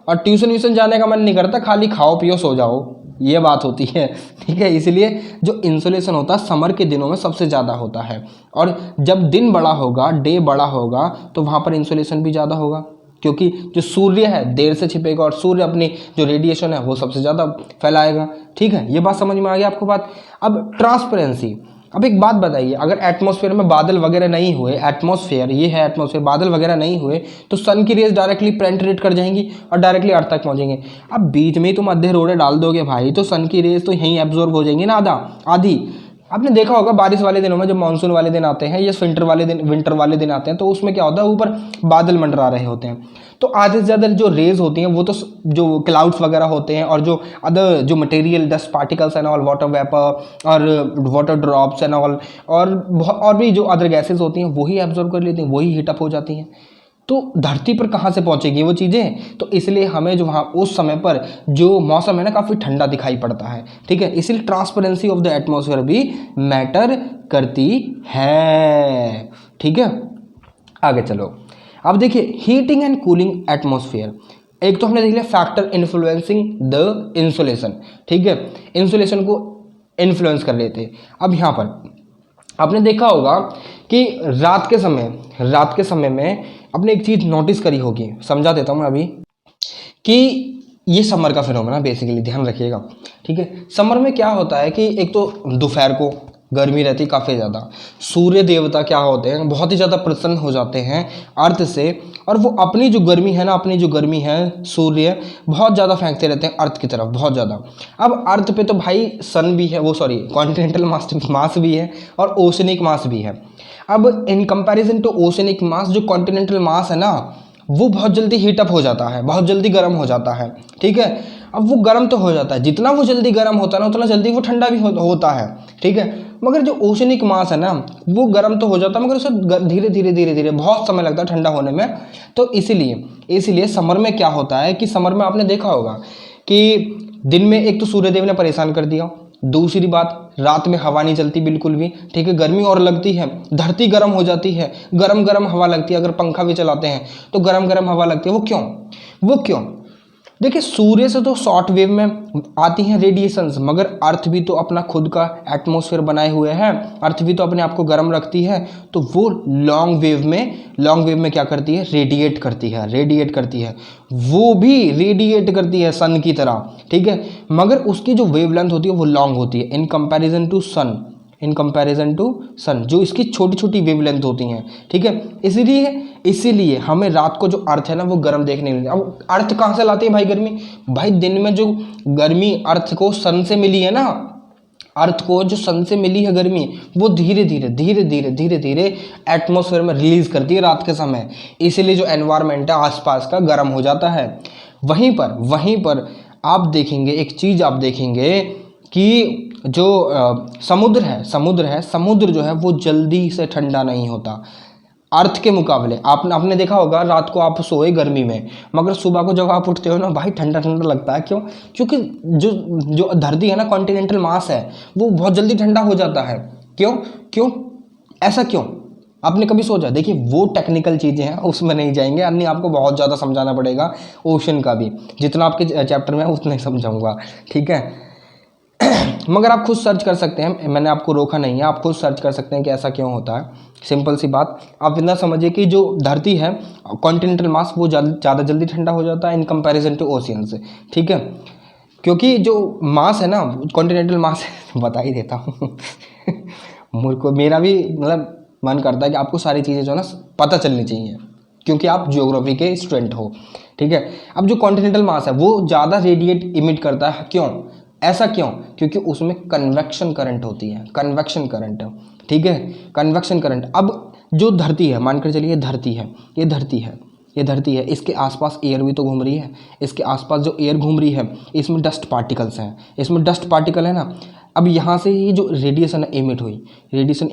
और ट्यूशन जाने का मन नहीं करता, खाली खाओ पियो सो जाओ, ये बात होती है, ठीक है। इसलिए जो इंसुलेशन होता है समर के दिनों में सबसे ज़्यादा होता है, और जब दिन बड़ा होगा, डे बड़ा होगा, तो वहाँ पर इंसुलेशन भी ज़्यादा होगा, क्योंकि जो सूर्य है देर से छिपेगा और सूर्य अपनी जो रेडिएशन है वो सबसे ज़्यादा फैलाएगा, ठीक है। ये बात समझ में आ गई आपको बात। अब ट्रांसपेरेंसी, अब एक बात बताइए, अगर एटमॉस्फेयर में बादल वगैरह नहीं हुए, एटमॉस्फेयर बादल वगैरह नहीं हुए, तो सन की रेज डायरेक्टली पेनिट्रेट कर जाएंगी और डायरेक्टली अर्थ तक पहुंचेंगे। अब बीच में ही तुम आधे रोड़े डाल दोगे भाई, तो सन की रेज तो यहीं एब्जॉर्ब हो जाएंगी ना आधी। आपने देखा होगा बारिश वाले दिनों में जब मानसून वाले दिन आते हैं या विंटर वाले दिन आते हैं, तो उसमें क्या होता है, ऊपर बादल मंडरा रहे होते हैं, तो आधे से ज़्यादा जो रेज होती हैं वो तो जो क्लाउड्स वगैरह होते हैं और जो अदर जो material dust particles and all, water vapour और वाटर ड्रॉप्स एंड ऑल, और भी जो अदर गैसेस होती हैं वही एब्जॉर्ब कर लेती हैं, वही हीटअप हो जाती हैं। तो धरती पर कहाँ से पहुँचेगी वो चीज़ें। तो इसलिए हमें जो वहाँ उस समय पर जो मौसम है ना काफ़ी ठंडा दिखाई पड़ता है, ठीक है। इसलिए ट्रांसपेरेंसी ऑफ द एटमॉस्फेयर भी मैटर करती है, ठीक है। आगे चलो। अब देखिए हीटिंग एंड कूलिंग एटमॉस्फेयर, एक तो हमने देख लिया फैक्टर इन्फ्लुएंसिंग द इंसुलेशन, ठीक है, इंसुलेशन को इन्फ्लुएंस कर लेते हैं। अब यहाँ पर आपने देखा होगा कि रात के समय में आपने एक चीज़ नोटिस करी होगी, समझा देता हूँ मैं अभी, कि ये समर का फिनोमेना बेसिकली ध्यान रखिएगा, ठीक है। समर में क्या होता है कि एक तो दोपहर को गर्मी रहती है काफ़ी ज़्यादा, सूर्य देवता क्या होते हैं बहुत ही ज़्यादा प्रसन्न हो जाते हैं अर्थ से, और वो अपनी जो गर्मी है सूर्य बहुत ज़्यादा फेंकते रहते हैं अर्थ की तरफ, बहुत ज़्यादा। अब अर्थ पे तो भाई सन भी है, कॉन्टिनेंटल मास भी है और ओशनिक मास भी है। अब इन कंपैरिजन टू ओशनिक मास, जो कॉन्टिनेंटल मास है ना वो बहुत जल्दी हीटअप हो जाता है, बहुत जल्दी गर्म हो जाता है, ठीक है। अब वो गर्म तो हो जाता है, जितना वो जल्दी गर्म होता है ना उतना जल्दी वो ठंडा भी होता है, ठीक है। मगर जो ओशनिक मास है ना वो गर्म तो हो जाता है, मगर उसे धीरे धीरे बहुत समय लगता है ठंडा होने में। तो इसीलिए समर में क्या होता है कि समर में आपने देखा होगा कि दिन में एक तो सूर्यदेव ने परेशान कर दिया, दूसरी बात रात में हवा नहीं चलती बिल्कुल भी, ठीक है, गर्मी और लगती है, धरती गर्म हो जाती है, गरम हवा लगती है, अगर पंखा भी चलाते हैं तो गरम हवा लगती है। वो क्यों देखिए, सूर्य से तो शॉर्ट वेव में आती हैं रेडिएशंस, मगर अर्थ भी तो अपना खुद का एटमॉस्फेयर बनाए हुए है, अर्थ भी तो अपने आप को गर्म रखती है, तो वो लॉन्ग वेव में क्या करती है, रेडिएट करती है, वो भी रेडिएट करती है सन की तरह, ठीक है। मगर उसकी जो वेवलेंथ होती है वो लॉन्ग होती है in comparison to sun, in comparison to sun, जो इसकी छोटी छोटी वेवलेंथ होती हैं, ठीक है। इसीलिए हमें रात को जो अर्थ है ना वो गर्म देखने मिलती है। अब अर्थ कहाँ से लाती है भाई गर्मी? भाई दिन में जो गर्मी अर्थ को सन से मिली है ना, अर्थ को जो सन से मिली है गर्मी, वो धीरे धीरे एटमॉस्फेयर में रिलीज करती है रात के समय। इसीलिए जो एनवायरनमेंट है आसपास का गर्म हो जाता है। वहीं पर आप देखेंगे एक चीज, आप देखेंगे कि जो समुद्र जो है वो जल्दी से ठंडा नहीं होता अर्थ के मुकाबले। आपने देखा होगा रात को आप सोए गर्मी में, मगर सुबह को जब आप उठते हो ना भाई ठंडा ठंडा लगता है। क्यों? क्योंकि जो धरती है ना, कॉन्टिनेंटल मास है, वो बहुत जल्दी ठंडा हो जाता है। क्यों ऐसा क्यों? आपने कभी सोचा? देखिए वो टेक्निकल चीज़ें हैं, उसमें नहीं जाएंगे, अन्य आपको बहुत ज़्यादा समझाना पड़ेगा ओशन का भी, जितना आपके चैप्टर में है उतना ही समझाऊंगा, ठीक है। मगर आप खुद सर्च कर सकते हैं, मैंने आपको रोका नहीं है, आप खुद सर्च कर सकते हैं कि ऐसा क्यों होता है। सिंपल सी बात, आप इतना समझिए कि जो धरती है कॉन्टिनेंटल मास वो ज़्यादा जल्दी ठंडा हो जाता है इन कंपैरिजन टू ओशियन से, ठीक है। क्योंकि जो मास है ना कॉन्टिनेंटल मास बता ही देता हूँ मुझको मेरा भी मतलब मन करता है कि आपको सारी चीज़ें जो है ना पता चलनी चाहिए, क्योंकि आप ज्योग्राफी के स्टूडेंट हो, ठीक है। अब जो कॉन्टिनेंटल मास है वो ज़्यादा रेडिएट इमिट करता है। क्यों? ऐसा क्यों? क्योंकि उसमें कन्वेक्शन करंट होती है, कन्वेक्शन करंट, ठीक है, कन्वेक्शन करंट। अब जो धरती है, मानकर चलिए ये धरती है, इसके आसपास एयर भी तो घूम रही है, इसके आसपास जो एयर घूम रही है इसमें डस्ट पार्टिकल्स हैं, इसमें डस्ट पार्टिकल है ना। अब यहाँ से ये जो रेडिएशन इमिट हुई, रेडिएशन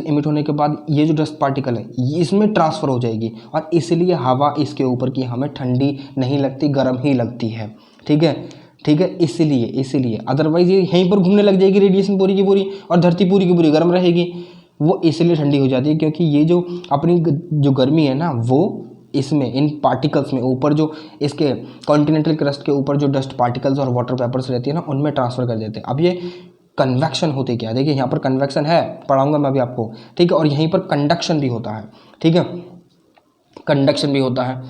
इमिट होने के बाद ये जो डस्ट पार्टिकल है ये इसमें ट्रांसफ़र हो जाएगी, और इसलिए हवा इसके ऊपर की हमें ठंडी नहीं लगती, गर्म ही लगती है, ठीक है। इसीलिए अदरवाइज ये यहीं पर घूमने लग जाएगी रेडिएशन पूरी की पूरी, और धरती पूरी की पूरी गर्म रहेगी। वो इसलिए ठंडी हो जाती है क्योंकि ये जो अपनी जो गर्मी है ना वो इसमें इन पार्टिकल्स में ऊपर जो इसके कॉन्टिनेंटल क्रस्ट के ऊपर जो डस्ट पार्टिकल्स और वाटर वेपर्स रहती है ना उनमें ट्रांसफ़र कर देते हैं। अब ये कन्वेक्शन होती क्या है, देखिए यहाँ पर कन्वेक्शन है, पढ़ाऊंगा मैं अभी आपको, ठीक है। और यहीं पर कंडक्शन भी होता है, ठीक है, कंडक्शन भी होता है।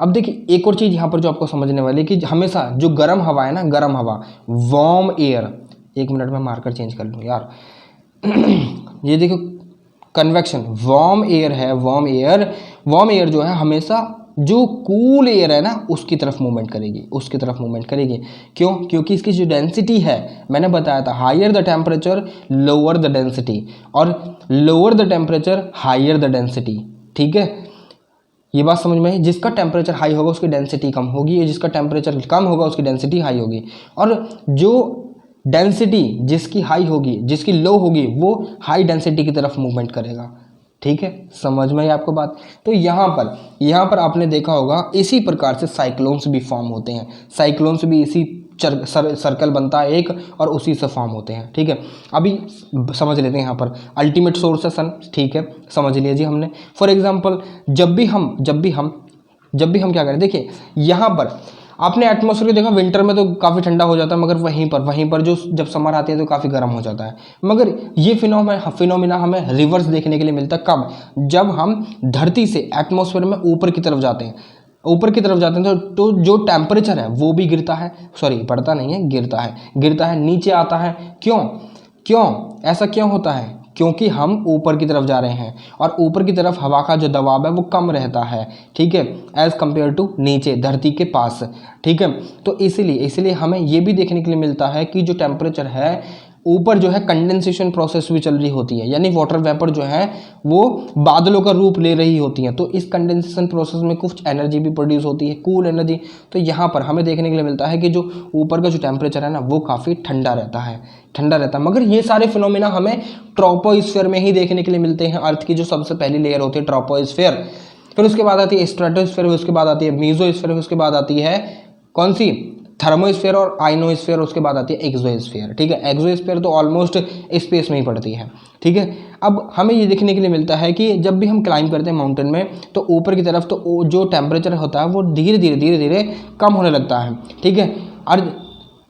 अब देखिए एक और चीज़ यहाँ पर जो आपको समझने वाली है कि हमेशा जो गर्म हवा है ना, गर्म हवा, वार्म एयर, एक मिनट में मार्कर चेंज कर लूँ यार ये देखो कन्वेक्शन, वार्म एयर है, वार्म एयर जो है हमेशा जो कूल एयर है ना उसकी तरफ मूवमेंट करेगी, क्यों? क्योंकि इसकी जो डेंसिटी है, मैंने बताया था higher the temperature lower the density, और lower the temperature higher the density, ठीक है। ये बात समझ में आई? जिसका टेम्परेचर हाई होगा उसकी डेंसिटी कम होगी, जिसका टेम्परेचर कम होगा उसकी डेंसिटी हाई होगी, और जो डेंसिटी जिसकी हाई होगी, जिसकी लो होगी, वो हाई डेंसिटी की तरफ मूवमेंट करेगा, ठीक है। समझ में आई आपको बात? तो यहाँ पर आपने देखा होगा इसी प्रकार से साइक्लोन्स भी फॉर्म होते हैं, साइक्लोन्स भी इसी सर्कल बनता है एक, और उसी से फॉर्म होते हैं, ठीक है। अभी समझ लेते हैं यहाँ पर अल्टीमेट सोर्स है सन, ठीक है, समझ लीजिए हमने। फॉर एग्जांपल जब भी हम क्या करें, देखिए यहाँ पर आपने एटमॉस्फेयर देखा, विंटर में तो काफ़ी ठंडा हो जाता है, मगर वहीं पर जो जब समर आती है तो काफ़ी गर्म हो जाता है। मगर ये फिनोमिना हमें रिवर्स देखने के लिए मिलता है, कब? जब हम धरती से एटमॉस्फेयर में ऊपर की तरफ जाते हैं तो जो टेम्परेचर है वो भी गिरता है, सॉरी बढ़ता नहीं है, गिरता है, नीचे आता है। क्यों ऐसा क्यों होता है? क्योंकि हम ऊपर की तरफ जा रहे हैं, और ऊपर की तरफ हवा का जो दबाव है वो कम रहता है, ठीक है, एज़ कम्पेयर टू नीचे धरती के पास, ठीक है। तो इसीलिए हमें ये भी देखने के लिए मिलता है कि जो टेम्परेचर है ऊपर जो है कंडेंसेशन प्रोसेस भी चल रही होती है, यानी वाटर वेपर जो है वो बादलों का रूप ले रही होती हैं। तो इस कंडेंसेशन प्रोसेस में कुछ एनर्जी भी प्रोड्यूस होती है, कूल एनर्जी। तो यहाँ पर हमें देखने के लिए मिलता है कि जो ऊपर का जो टेम्परेचर है ना वो काफ़ी ठंडा रहता है। मगर ये सारे फिनोमिना हमें ट्रोपोस्फीयर में ही देखने के लिए मिलते हैं। अर्थ की जो सबसे पहली लेयर होती है ट्रोपोस्फीयर, फिर उसके बाद आती है स्ट्रेटोस्फीयर, उसके बाद आती है मीजोस्फीयर, उसके बाद आती है कौन सी? थर्मोस्फीयर और आइनोस्फीयर, उसके बाद आती है एक्सोस्फीयर, ठीक है। एक्सोस्फीयर तो ऑलमोस्ट स्पेस में ही पड़ती है, ठीक है। अब हमें ये देखने के लिए मिलता है कि जब भी हम क्लाइंब करते हैं माउंटेन में तो ऊपर की तरफ तो जो टेम्परेचर होता है वो धीरे धीरे कम होने लगता है, ठीक है। और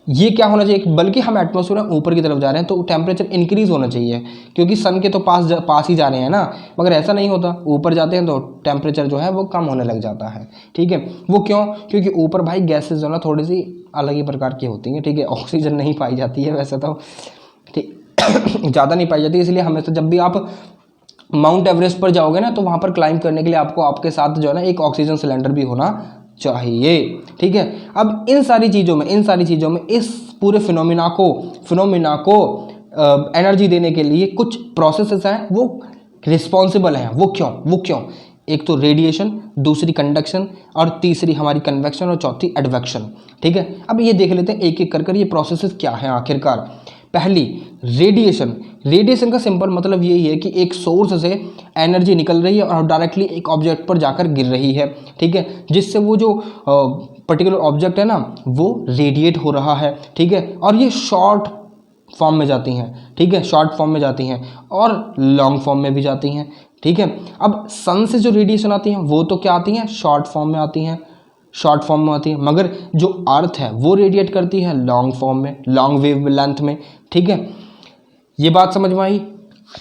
ये क्या होना चाहिए, बल्कि हम एटमॉस्फेयर में ऊपर की तरफ जा रहे हैं तो टेम्परेचर इंक्रीज होना चाहिए, क्योंकि सन के तो पास ही जा रहे हैं ना। मगर ऐसा नहीं होता, ऊपर जाते हैं तो टेम्परेचर जो है वो कम होने लग जाता है, ठीक है। वो क्यों? क्योंकि ऊपर भाई गैसेज जो ना थोड़ी सी अलग ही प्रकार की होती हैं, ठीक है। ऑक्सीजन नहीं पाई जाती है वैसे तो, ठीक ज़्यादा नहीं पाई जाती, इसलिए हमेशा जब भी आप माउंट एवरेस्ट पर जाओगे ना तो वहाँ पर क्लाइंब करने के लिए आपको आपके साथ जो है ना एक ऑक्सीजन सिलेंडर भी होना चाहिए, ठीक है। अब इन सारी चीज़ों में इस पूरे फिनोमिना को एनर्जी देने के लिए कुछ प्रोसेसेस हैं वो रिस्पॉन्सिबल हैं। वो क्यों? एक तो रेडिएशन, दूसरी कंडक्शन, और तीसरी हमारी कन्वेक्शन, और चौथी एडवेक्शन, ठीक है। अब ये देख लेते हैं एक एक कर ये प्रोसेसेस क्या है आखिरकार। पहली, रेडिएशन का सिंपल मतलब यही है कि एक सोर्स से एनर्जी निकल रही है और डायरेक्टली एक ऑब्जेक्ट पर जाकर गिर रही है, ठीक है, जिससे वो जो पर्टिकुलर ऑब्जेक्ट है ना वो रेडिएट हो रहा है, ठीक है। और ये शॉर्ट फॉर्म में जाती हैं, ठीक है, शॉर्ट फॉर्म में जाती हैं और लॉन्ग फॉर्म में भी जाती हैं, ठीक है। अब सन से जो रेडिएशन आती हैं वो तो क्या आती हैं, शॉर्ट फॉर्म में आती हैं, मगर जो अर्थ है वो रेडिएट करती है लॉन्ग फॉर्म में, लॉन्ग वेव लेंथ में, ठीक है। ये बात समझ में आई,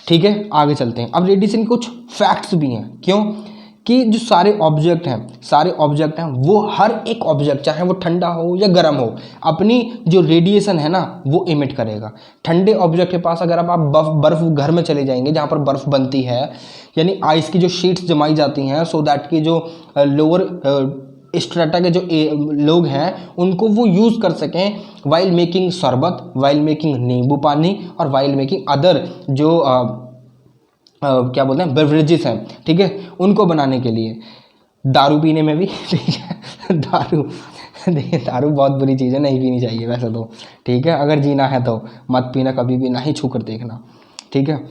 ठीक है। आगे चलते हैं। अब रेडिएशन के कुछ फैक्ट्स भी हैं, क्यों कि जो सारे ऑब्जेक्ट हैं वो हर एक ऑब्जेक्ट, चाहे वो ठंडा हो या गर्म हो, अपनी जो रेडिएशन है ना वो इमिट करेगा। ठंडे ऑब्जेक्ट के पास अगर आप बर्फ घर में चले जाएंगे जहाँ पर बर्फ बनती है, यानी आइस की जो शीट्स जमाई जाती हैं सो दैट की जो लोअर स्ट्रेटा के जो लोग हैं उनको वो यूज़ कर सकें वाइल मेकिंग शरबत, वाइल मेकिंग नींबू पानी, और वाइल मेकिंग अदर जो क्या बोलते हैं बेवरेजेस हैं, ठीक है, उनको बनाने के लिए। दारू पीने में भी दारू बहुत बुरी चीज़ है, नहीं पीनी चाहिए वैसे तो, ठीक है। अगर जीना है तो मत पीना, कभी भी ना ही छू कर देखना, ठीक है।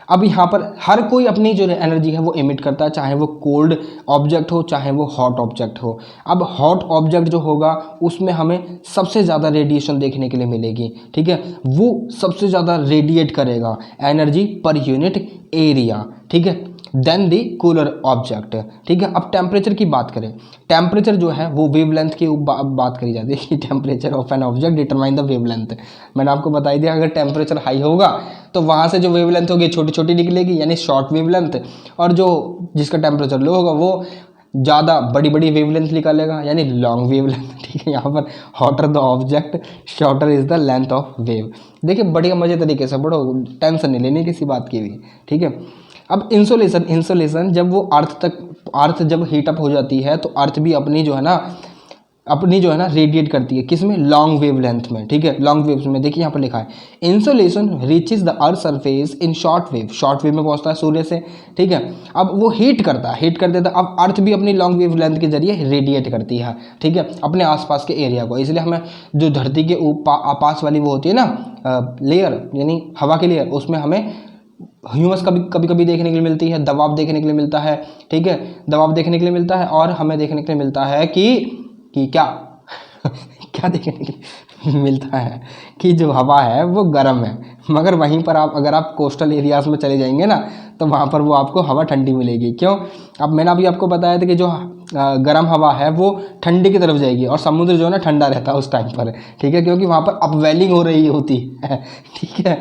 अब यहाँ पर हर कोई अपनी जो एनर्जी है वो इमिट करता है, चाहे वो कोल्ड ऑब्जेक्ट हो चाहे वो हॉट ऑब्जेक्ट हो। अब हॉट ऑब्जेक्ट जो होगा उसमें हमें सबसे ज़्यादा रेडिएशन देखने के लिए मिलेगी, ठीक है, वो सबसे ज़्यादा रेडिएट करेगा एनर्जी पर यूनिट एरिया, ठीक है, देन दी कूलर ऑब्जेक्ट, ठीक है। अब टेम्परेचर की बात करें, टेम्परेचर जो है वो वेवलेंथ की बात करी जाती है कि temperature of an object determine the wavelength. मैंने आपको बता दिया अगर टेम्परेचर हाई होगा तो वहाँ से जो वेवलेंथ होगी छोटी छोटी निकलेगी, यानी शॉर्ट वेवलेंथ, और जो जिसका टेम्परेचर लो होगा वो ज़्यादा बड़ी बड़ी वेवलेंथ निकालेगा, यानी लॉन्ग वेवलेंथ, ठीक है। यहाँ पर hotter the object shorter is the length of wave. देखिए बढ़िया मजे तरीके से पढ़ो, टेंशन नहीं लेनी किसी बात की भी, ठीक है। अब इंसोलेशन जब वो अर्थ जब हीटअप हो जाती है तो अर्थ भी अपनी जो है ना रेडिएट करती है, किसमें, लॉन्ग वेवलेंथ में, ठीक है, लॉन्ग वेव्स में। देखिए यहाँ पर लिखा है insolation reaches the earth surface in short wave में पहुंचता है सूर्य से, ठीक है। अब वो हीट करता है अब अर्थ भी अपनी लॉन्ग वेवलेंथ के जरिए रेडिएट करती है, ठीक है, अपने आसपास के एरिया को। इसलिए हमें जो धरती के पास वाली वो होती है ना लेयर, यानी हवा की लेयर, उसमें हमें ह्यूमस कभी देखने के लिए मिलती है, दबाव देखने के लिए मिलता है, ठीक है, दबाव देखने के लिए मिलता है, और हमें देखने के लिए मिलता है कि क्या क्या देखने के लिए मिलता है कि जो हवा है वो गर्म है। मगर वहीं पर अगर आप कोस्टल एरियाज में चले जाएंगे ना तो वहाँ पर वो आपको हवा ठंडी मिलेगी। क्यों? अब मैंने अभी आपको बताया था कि जो गर्म हवा है वो ठंडी की तरफ जाएगी और समुद्र जो है ना ठंडा रहता है उस टाइम पर, ठीक है, क्योंकि वहाँ पर अपवेलिंग हो रही होती है, ठीक है।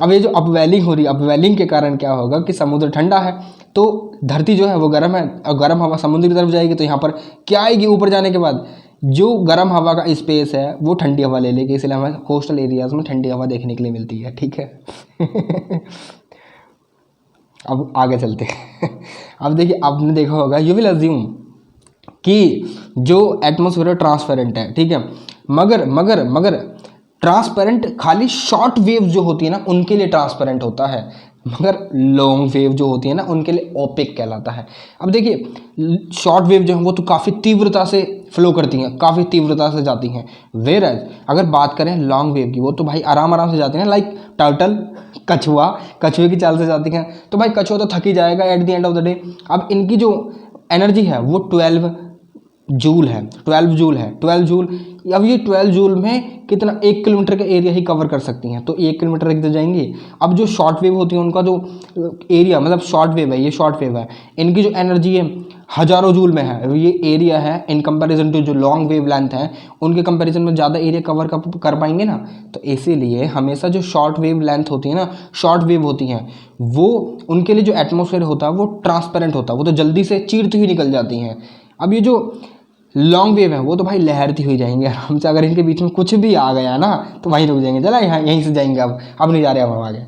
अब ये जो अपवेलिंग के कारण क्या होगा कि समुद्र ठंडा है तो धरती जो है वो गर्म है, और गर्म हवा समुद्र की तरफ जाएगी तो यहाँ पर क्या आएगी, ऊपर जाने के बाद जो गर्म हवा का स्पेस है वो ठंडी हवा ले लेगी, इसलिए हमें कोस्टल एरियाज में ठंडी हवा देखने के लिए मिलती है, ठीक है। अब आगे चलते हैं। अब देखिए आपने देखा होगा, यू विल अज्यूम कि जो एटमॉस्फेयर ट्रांसपेरेंट है, ठीक है, मगर ट्रांसपेरेंट खाली शॉर्ट वेव जो होती है ना उनके लिए ट्रांसपेरेंट होता है, मगर लॉन्ग वेव जो होती है ना उनके लिए ओपेक कहलाता है। अब देखिए शॉर्ट वेव जो है वो तो काफ़ी तीव्रता से फ्लो करती हैं, काफ़ी तीव्रता से जाती हैं, वेयरएज अगर बात करें लॉन्ग वेव की वो तो भाई आराम से जाती हैं, लाइक टर्टल, कछुए की चाल से जाती हैं। तो भाई कछुआ तो थक ही जाएगा at the end of the day. अब इनकी जो एनर्जी है वो 12 जूल है। अब ये 12 जूल में कितना, 1 किलोमीटर का एरिया ही कवर कर सकती हैं, तो 1 किलोमीटर तक तो जाएंगी। अब जो शॉर्ट वेव होती है उनका जो एरिया, मतलब शॉर्ट वेव है, ये शॉर्ट वेव है, इनकी जो एनर्जी है हज़ारों जूल में है, ये एरिया है इन कंपैरिजन टू जो लॉन्ग वेव लेंथ है उनके कंपैरिजन में ज़्यादा एरिया कवर कर पाएंगे ना। तो इसीलिए हमेशा जो शॉर्ट वेव लेंथ होती है ना, शॉर्ट वेव होती हैं वो उनके लिए जो एटमॉस्फेयर होता है वो ट्रांसपेरेंट होता है, वो तो जल्दी से चीरते ही निकल जाती हैं। अब ये जो लॉन्ग वेव है वो तो भाई लहरती हुई जाएंगे आराम से, अगर इनके बीच में कुछ भी आ गया ना तो वहीं रुक जाएंगे, चला यहाँ यहीं से जाएंगे, अब नहीं जा रहे, अब हम आगे।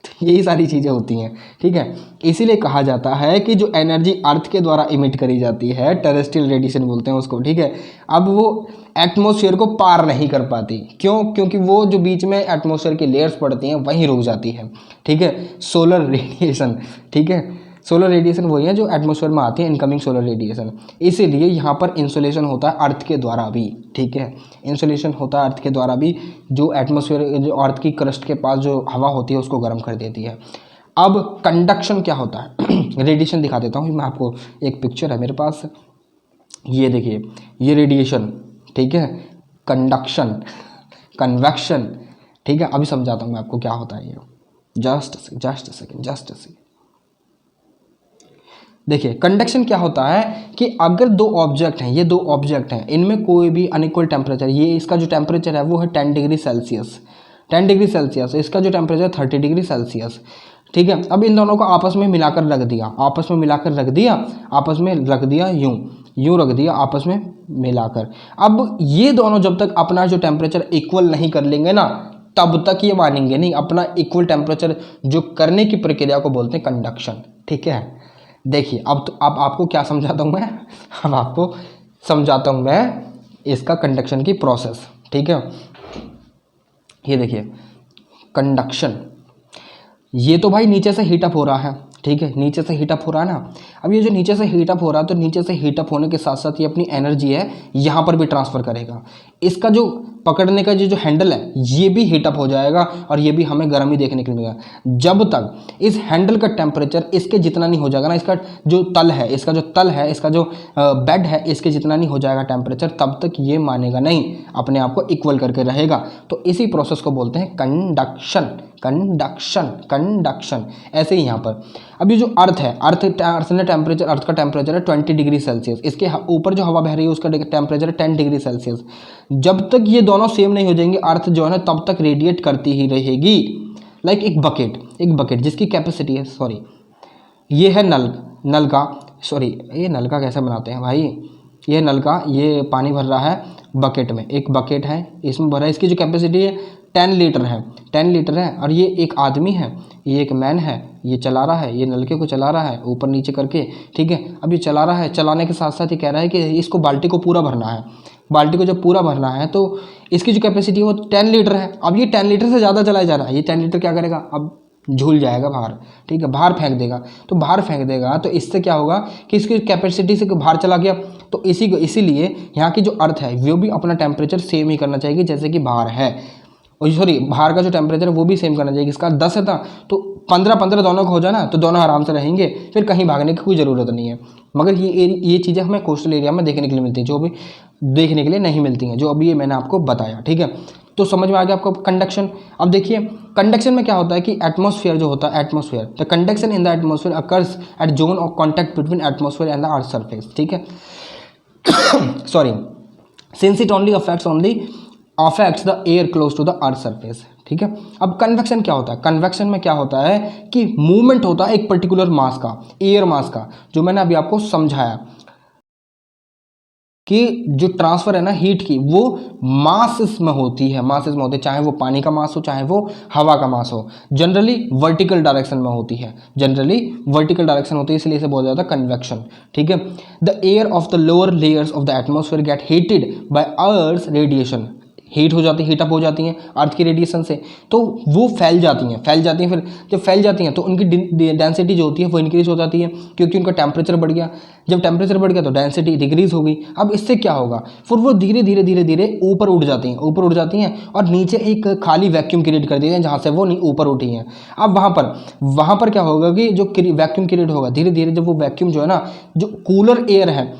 तो यही सारी चीज़ें होती हैं, ठीक है। इसीलिए कहा जाता है कि जो एनर्जी अर्थ के द्वारा इमिट करी जाती है, टेरेस्ट्रियल रेडिएशन बोलते हैं उसको, ठीक है, अब वो एटमॉस्फेयर को पार नहीं कर पाती। क्यों? क्योंकि वो जो बीच में एटमॉस्फेयर की लेयर्स पड़ती हैं वहीं रुक जाती है, ठीक है। सोलर रेडिएशन, ठीक है, सोलर रेडिएशन वही है जो एटमॉस्फेयर में आती है, इनकमिंग सोलर रेडिएशन। इसीलिए यहाँ पर इंसुलेशन होता है अर्थ के द्वारा भी, ठीक है, इंसुलेशन होता है अर्थ के द्वारा भी, जो एटमॉस्फेयर जो अर्थ की क्रस्ट के पास जो हवा होती है उसको गर्म कर देती है। अब कंडक्शन क्या होता है रेडिएशन दिखा देता हूँ मैं आपको, एक पिक्चर है मेरे पास, ये देखिए, ये रेडिएशन, ठीक है, कंडक्शन, कन्वेक्शन, ठीक है। अभी समझाता हूँ मैं आपको क्या होता है ये, जस्ट अ सेकेंड। देखिए कंडक्शन क्या होता है कि अगर दो ऑब्जेक्ट हैं, ये दो ऑब्जेक्ट हैं, इनमें कोई भी अनइक्वल टेम्परेचर, ये इसका जो टेम्परेचर है वो है 10 डिग्री सेल्सियस, 10 डिग्री सेल्सियस, इसका जो टेम्परेचर 30 डिग्री सेल्सियस, ठीक है। अब इन दोनों को आपस में मिलाकर रख दिया, आपस में रख दिया यूं रख दिया आपस में मिलाकर। अब ये दोनों जब तक अपना जो टेम्परेचर इक्वल नहीं कर लेंगे ना, तब तक ये मानेंगे नहीं। अपना इक्वल टेम्परेचर जो करने की प्रक्रिया को बोलते हैं कंडक्शन, ठीक है। देखिए अब तो अब आपको क्या समझाता हूँ मैं, अब आपको समझाता हूँ मैं इसका कंडक्शन की प्रोसेस, ठीक है। ये देखिए कंडक्शन, ये तो भाई नीचे से हीटअप हो रहा है, ठीक है, नीचे से हीटअप हो रहा है ना। अब ये जो नीचे से हीटअप हो रहा है, तो नीचे से हीटअप होने के साथ साथ ये अपनी एनर्जी है यहाँ पर भी ट्रांसफ़र करेगा। इसका जो पकड़ने का जो हैंडल है ये भी हीटअप हो जाएगा और ये भी हमें गर्म ही देखने को मिलेगा। जब तक इस हैंडल का टेम्परेचर इसके जितना नहीं हो जाएगा ना, इसका जो तल है, इसका जो बेड है, इसके जितना नहीं हो जाएगा टेम्परेचर, तब तक ये मानेगा नहीं, अपने आप को इक्वल करके रहेगा। तो इसी प्रोसेस को बोलते हैं कंडक्शन। ऐसे ही यहाँ पर अभी जो अर्थ है, अर्थ का टेम्परेचर है 20 डिग्री सेल्सियस, इसके ऊपर जो हवा बह रही है उसका टेम्परेचर है 10 डिग्री सेल्सियस। जब तक ये दोनों सेम नहीं हो जाएंगे, अर्थ जो है ना तब तक रेडिएट करती ही रहेगी। लाइक एक बकेट जिसकी कैपेसिटी है, सॉरी ये है नल का, सॉरी ये नल का कैसे बनाते हैं भाई, ये नल का, ये पानी भर रहा है बकेट में, एक बकेट है इसमें भरा है, इसकी जो कैपेसिटी है 10 लीटर है और ये एक आदमी है, ये एक मैन है, ये चला रहा है, ये नलके को चला रहा है ऊपर नीचे करके, ठीक है। अब ये चला रहा है, चलाने के साथ साथ ये कह रहा है कि इसको बाल्टी को पूरा भरना है। बाल्टी को जब पूरा भरना है तो इसकी जो कैपेसिटी है वो 10 लीटर है। अब ये 10 लीटर से ज़्यादा चलाया जा रहा है, ये 10 लीटर क्या करेगा, अब झूल जाएगा बाहर, ठीक है, बाहर फेंक देगा। तो बाहर फेंक देगा तो इससे क्या होगा कि इसकी कैपेसिटी से बाहर चला गया। तो इसीलिए यहाँ की जो अर्थ है वो भी अपना टेम्परेचर सेम ही करना चाहिए जैसे कि बाहर है, और सॉरी बाहर का जो टेम्परेचर है वो भी सेम करना चाहिए। इसका 10 है था तो 15 दोनों का हो जाए ना, तो दोनों आराम से रहेंगे, फिर कहीं भागने की कोई ज़रूरत नहीं है। मगर ये चीज़ें हमें कोस्टल एरिया में देखने के लिए मिलती हैं, जो भी देखने के लिए नहीं मिलती हैं, जो अभी ये मैंने आपको बताया, ठीक है। तो समझ में आ गया आपको कंडक्शन। अब देखिए कंडक्शन में क्या होता है कि एटमॉस्फेयर जो होता है, atmosphere, the conduction in the atmosphere occurs at zone of contact between atmosphere and the earth surface, ठीक है। Sorry, since it only affects the air close to the earth surface, ठीक है। अब कन्वेक्शन क्या होता है, कन्वेक्शन में क्या होता है कि मूवमेंट होता है एक पर्टिकुलर मास का, एयर मास का, जो मैंने अभी आपको समझाया कि जो ट्रांसफर है ना हीट की, वो मासेस में होती है, चाहे वो पानी का मास हो चाहे वो हवा का मास हो। जनरली वर्टिकल डायरेक्शन में होती है, इसलिए इसे बोला जाता है कन्वेक्शन, ठीक है। The air of the lower layers of the atmosphere gate heated bye earth radiation, heat up हो जाती हैं अर्थ की रेडिएशन से, तो वो फैल जाती हैं। फिर जब फैल जाती हैं तो उनकी डेंसिटी जो होती है वो इंक्रीज हो जाती है, क्योंकि उनका टेम्परेचर बढ़ गया। जब टेम्परेचर बढ़ गया तो डेंसिटी डिक्रीज हो गई। अब इससे क्या होगा, फिर वो धीरे धीरे ऊपर उड़ जाती हैं और नीचे एक खाली वैक्यूम क्रिएट कर देते हैं जहाँ से वो ऊपर उठी हैं। अब वहाँ पर क्या होगा कि जो वैक्यूम क्रिएट होगा, धीरे धीरे जब वो वैक्यूम जो है ना, जो कूलर एयर है,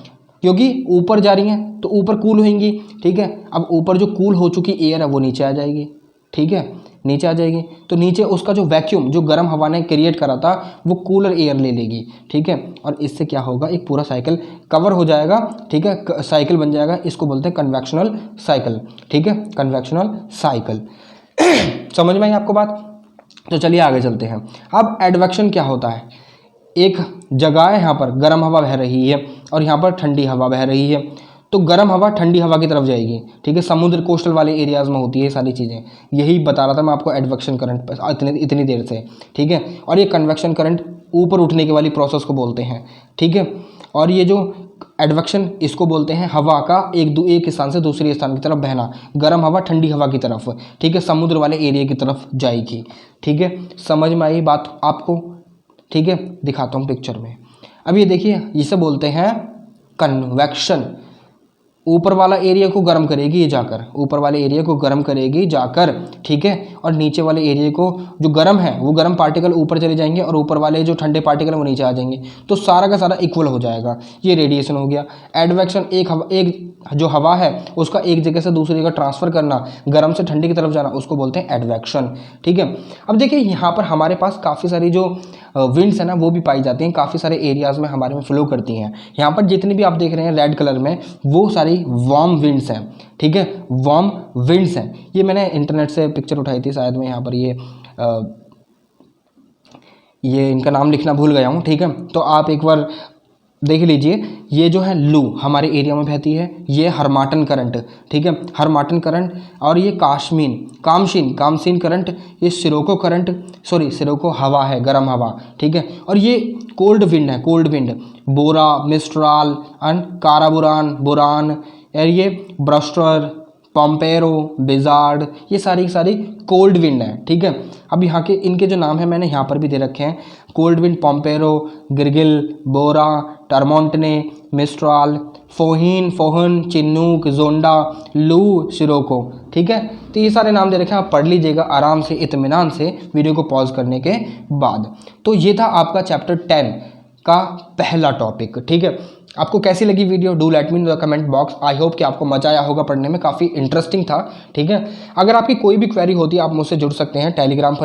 क्योंकि ऊपर जा रही हैं तो ऊपर कूल होंगी, ठीक है। अब ऊपर जो कूल हो चुकी एयर है वो नीचे आ जाएगी, ठीक है, नीचे आ जाएगी। तो नीचे उसका जो वैक्यूम, जो गर्म हवा ने क्रिएट करा था, वो कूलर एयर ले लेगी, ठीक है। और इससे क्या होगा, एक पूरा साइकिल कवर हो जाएगा, ठीक है, साइकिल बन जाएगा। इसको बोलते हैं कन्वेक्शनल साइकिल, ठीक है, कन्वेक्शनल साइकिल। समझ में आई आपको बात? तो चलिए आगे चलते हैं। अब एडवेक्शन क्या होता है, एक जगह है, यहाँ पर गर्म हवा बह रही है और यहाँ पर ठंडी हवा बह रही है, तो गर्म हवा ठंडी हवा की तरफ जाएगी, ठीक है। समुद्र कोस्टल वाले एरियाज़ में होती है ये सारी चीज़ें, यही बता रहा था मैं आपको एडवेक्शन करंट इतनी देर से, ठीक है। और ये कन्वेक्शन करंट ऊपर उठने की वाली प्रोसेस को बोलते हैं, ठीक है। और ये जो एडवेक्शन इसको बोलते हैं हवा का एक स्थान से दूसरे स्थान की तरफ बहना, गर्म हवा ठंडी हवा की तरफ, ठीक है, समुद्र वाले एरिया की तरफ जाएगी, ठीक है। समझ में आई बात आपको, ठीक है। दिखाता हूँ पिक्चर में। अब ये देखिए, इसे बोलते हैं कन्वेक्शन। ऊपर वाला एरिया को गर्म करेगी ये जाकर, ऊपर वाले एरिया को गर्म करेगी जाकर, ठीक है। और नीचे वाले एरिया को जो गर्म है वो गर्म पार्टिकल ऊपर चले जाएंगे और ऊपर वाले जो ठंडे पार्टिकल वो नीचे आ जाएंगे, तो सारा का सारा इक्वल हो जाएगा। ये रेडिएशन हो गया। एडवेक्शन एक जो हवा है उसका एक जगह से दूसरी जगह ट्रांसफ़र करना, गर्म से ठंडी की तरफ जाना, उसको बोलते हैं एडवेक्शन, ठीक है। अब देखिए यहाँ पर हमारे पास काफ़ी सारी जो विंड्स है ना वो भी पाई जाती हैं, काफ़ी सारे एरियाज़ में हमारे में फ्लो करती हैं। यहाँ पर जितनी भी आप देख रहे हैं रेड कलर में, वो सारी वार्म विंड्स हैं, ठीक है, वार्म विंड्स हैं। ये मैंने इंटरनेट से पिक्चर उठाई थी, शायद मैं यहाँ पर ये इनका नाम लिखना भूल गया हूँ, ठीक है। तो आप एक बार देख लीजिए। ये जो है लू हमारे एरिया में बहती है, ये हरमाटन करंट, ठीक है, हरमाटन करंट। और ये कामशीन करंट, ये सिरोको हवा है, गर्म हवा, ठीक है। और ये कोल्ड विंड, बोरा, मिस्ट्राल एंड बुरान, और ये ब्रस्टर, पम्पेरो, बिजार्ड, ये सारी कोल्ड विंड है, ठीक है। अब यहाँ के इनके जो नाम है मैंने यहाँ पर भी दे रखे हैं, कोल्ड विंड, पम्पेरो, गिरगिल, बोरा, टर्मोंटने, मिस्ट्राल, फोहन, चिन्नूक, जोंडा, लू, सिरोको, ठीक है। तो ये सारे नाम दे रखे हैं, आप पढ़ लीजिएगा आराम से, इत्मीनान से, वीडियो को पॉज करने के बाद। तो ये था आपका चैप्टर 10 का पहला टॉपिक, ठीक है। आपको कैसी लगी video, do let me in the comment box. I hope कि आपको मजा आया होगा पढ़ने में, काफ़ी इंटरेस्टिंग था, ठीक है। अगर आपकी कोई भी क्वेरी होती है आप मुझसे जुड़ सकते हैं, टेलीग्राम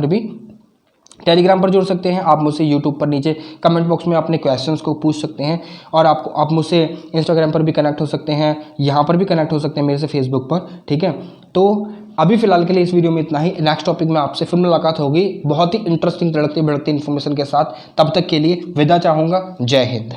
पर जुड़ सकते हैं आप मुझसे, यूट्यूब पर नीचे कमेंट बॉक्स में अपने क्वेश्चंस को पूछ सकते हैं, और आप मुझसे इंस्टाग्राम पर भी कनेक्ट हो सकते हैं, यहाँ पर भी कनेक्ट हो सकते हैं मेरे से फेसबुक पर, ठीक है। तो अभी फिलहाल के लिए इस वीडियो में इतना ही। नेक्स्ट टॉपिक में आपसे फिर मुलाकात होगी बहुत ही इंटरेस्टिंग तड़कती भड़कती इन्फॉर्मेशन के साथ। तब तक के लिए विदा चाहूँगा। जय हिंद।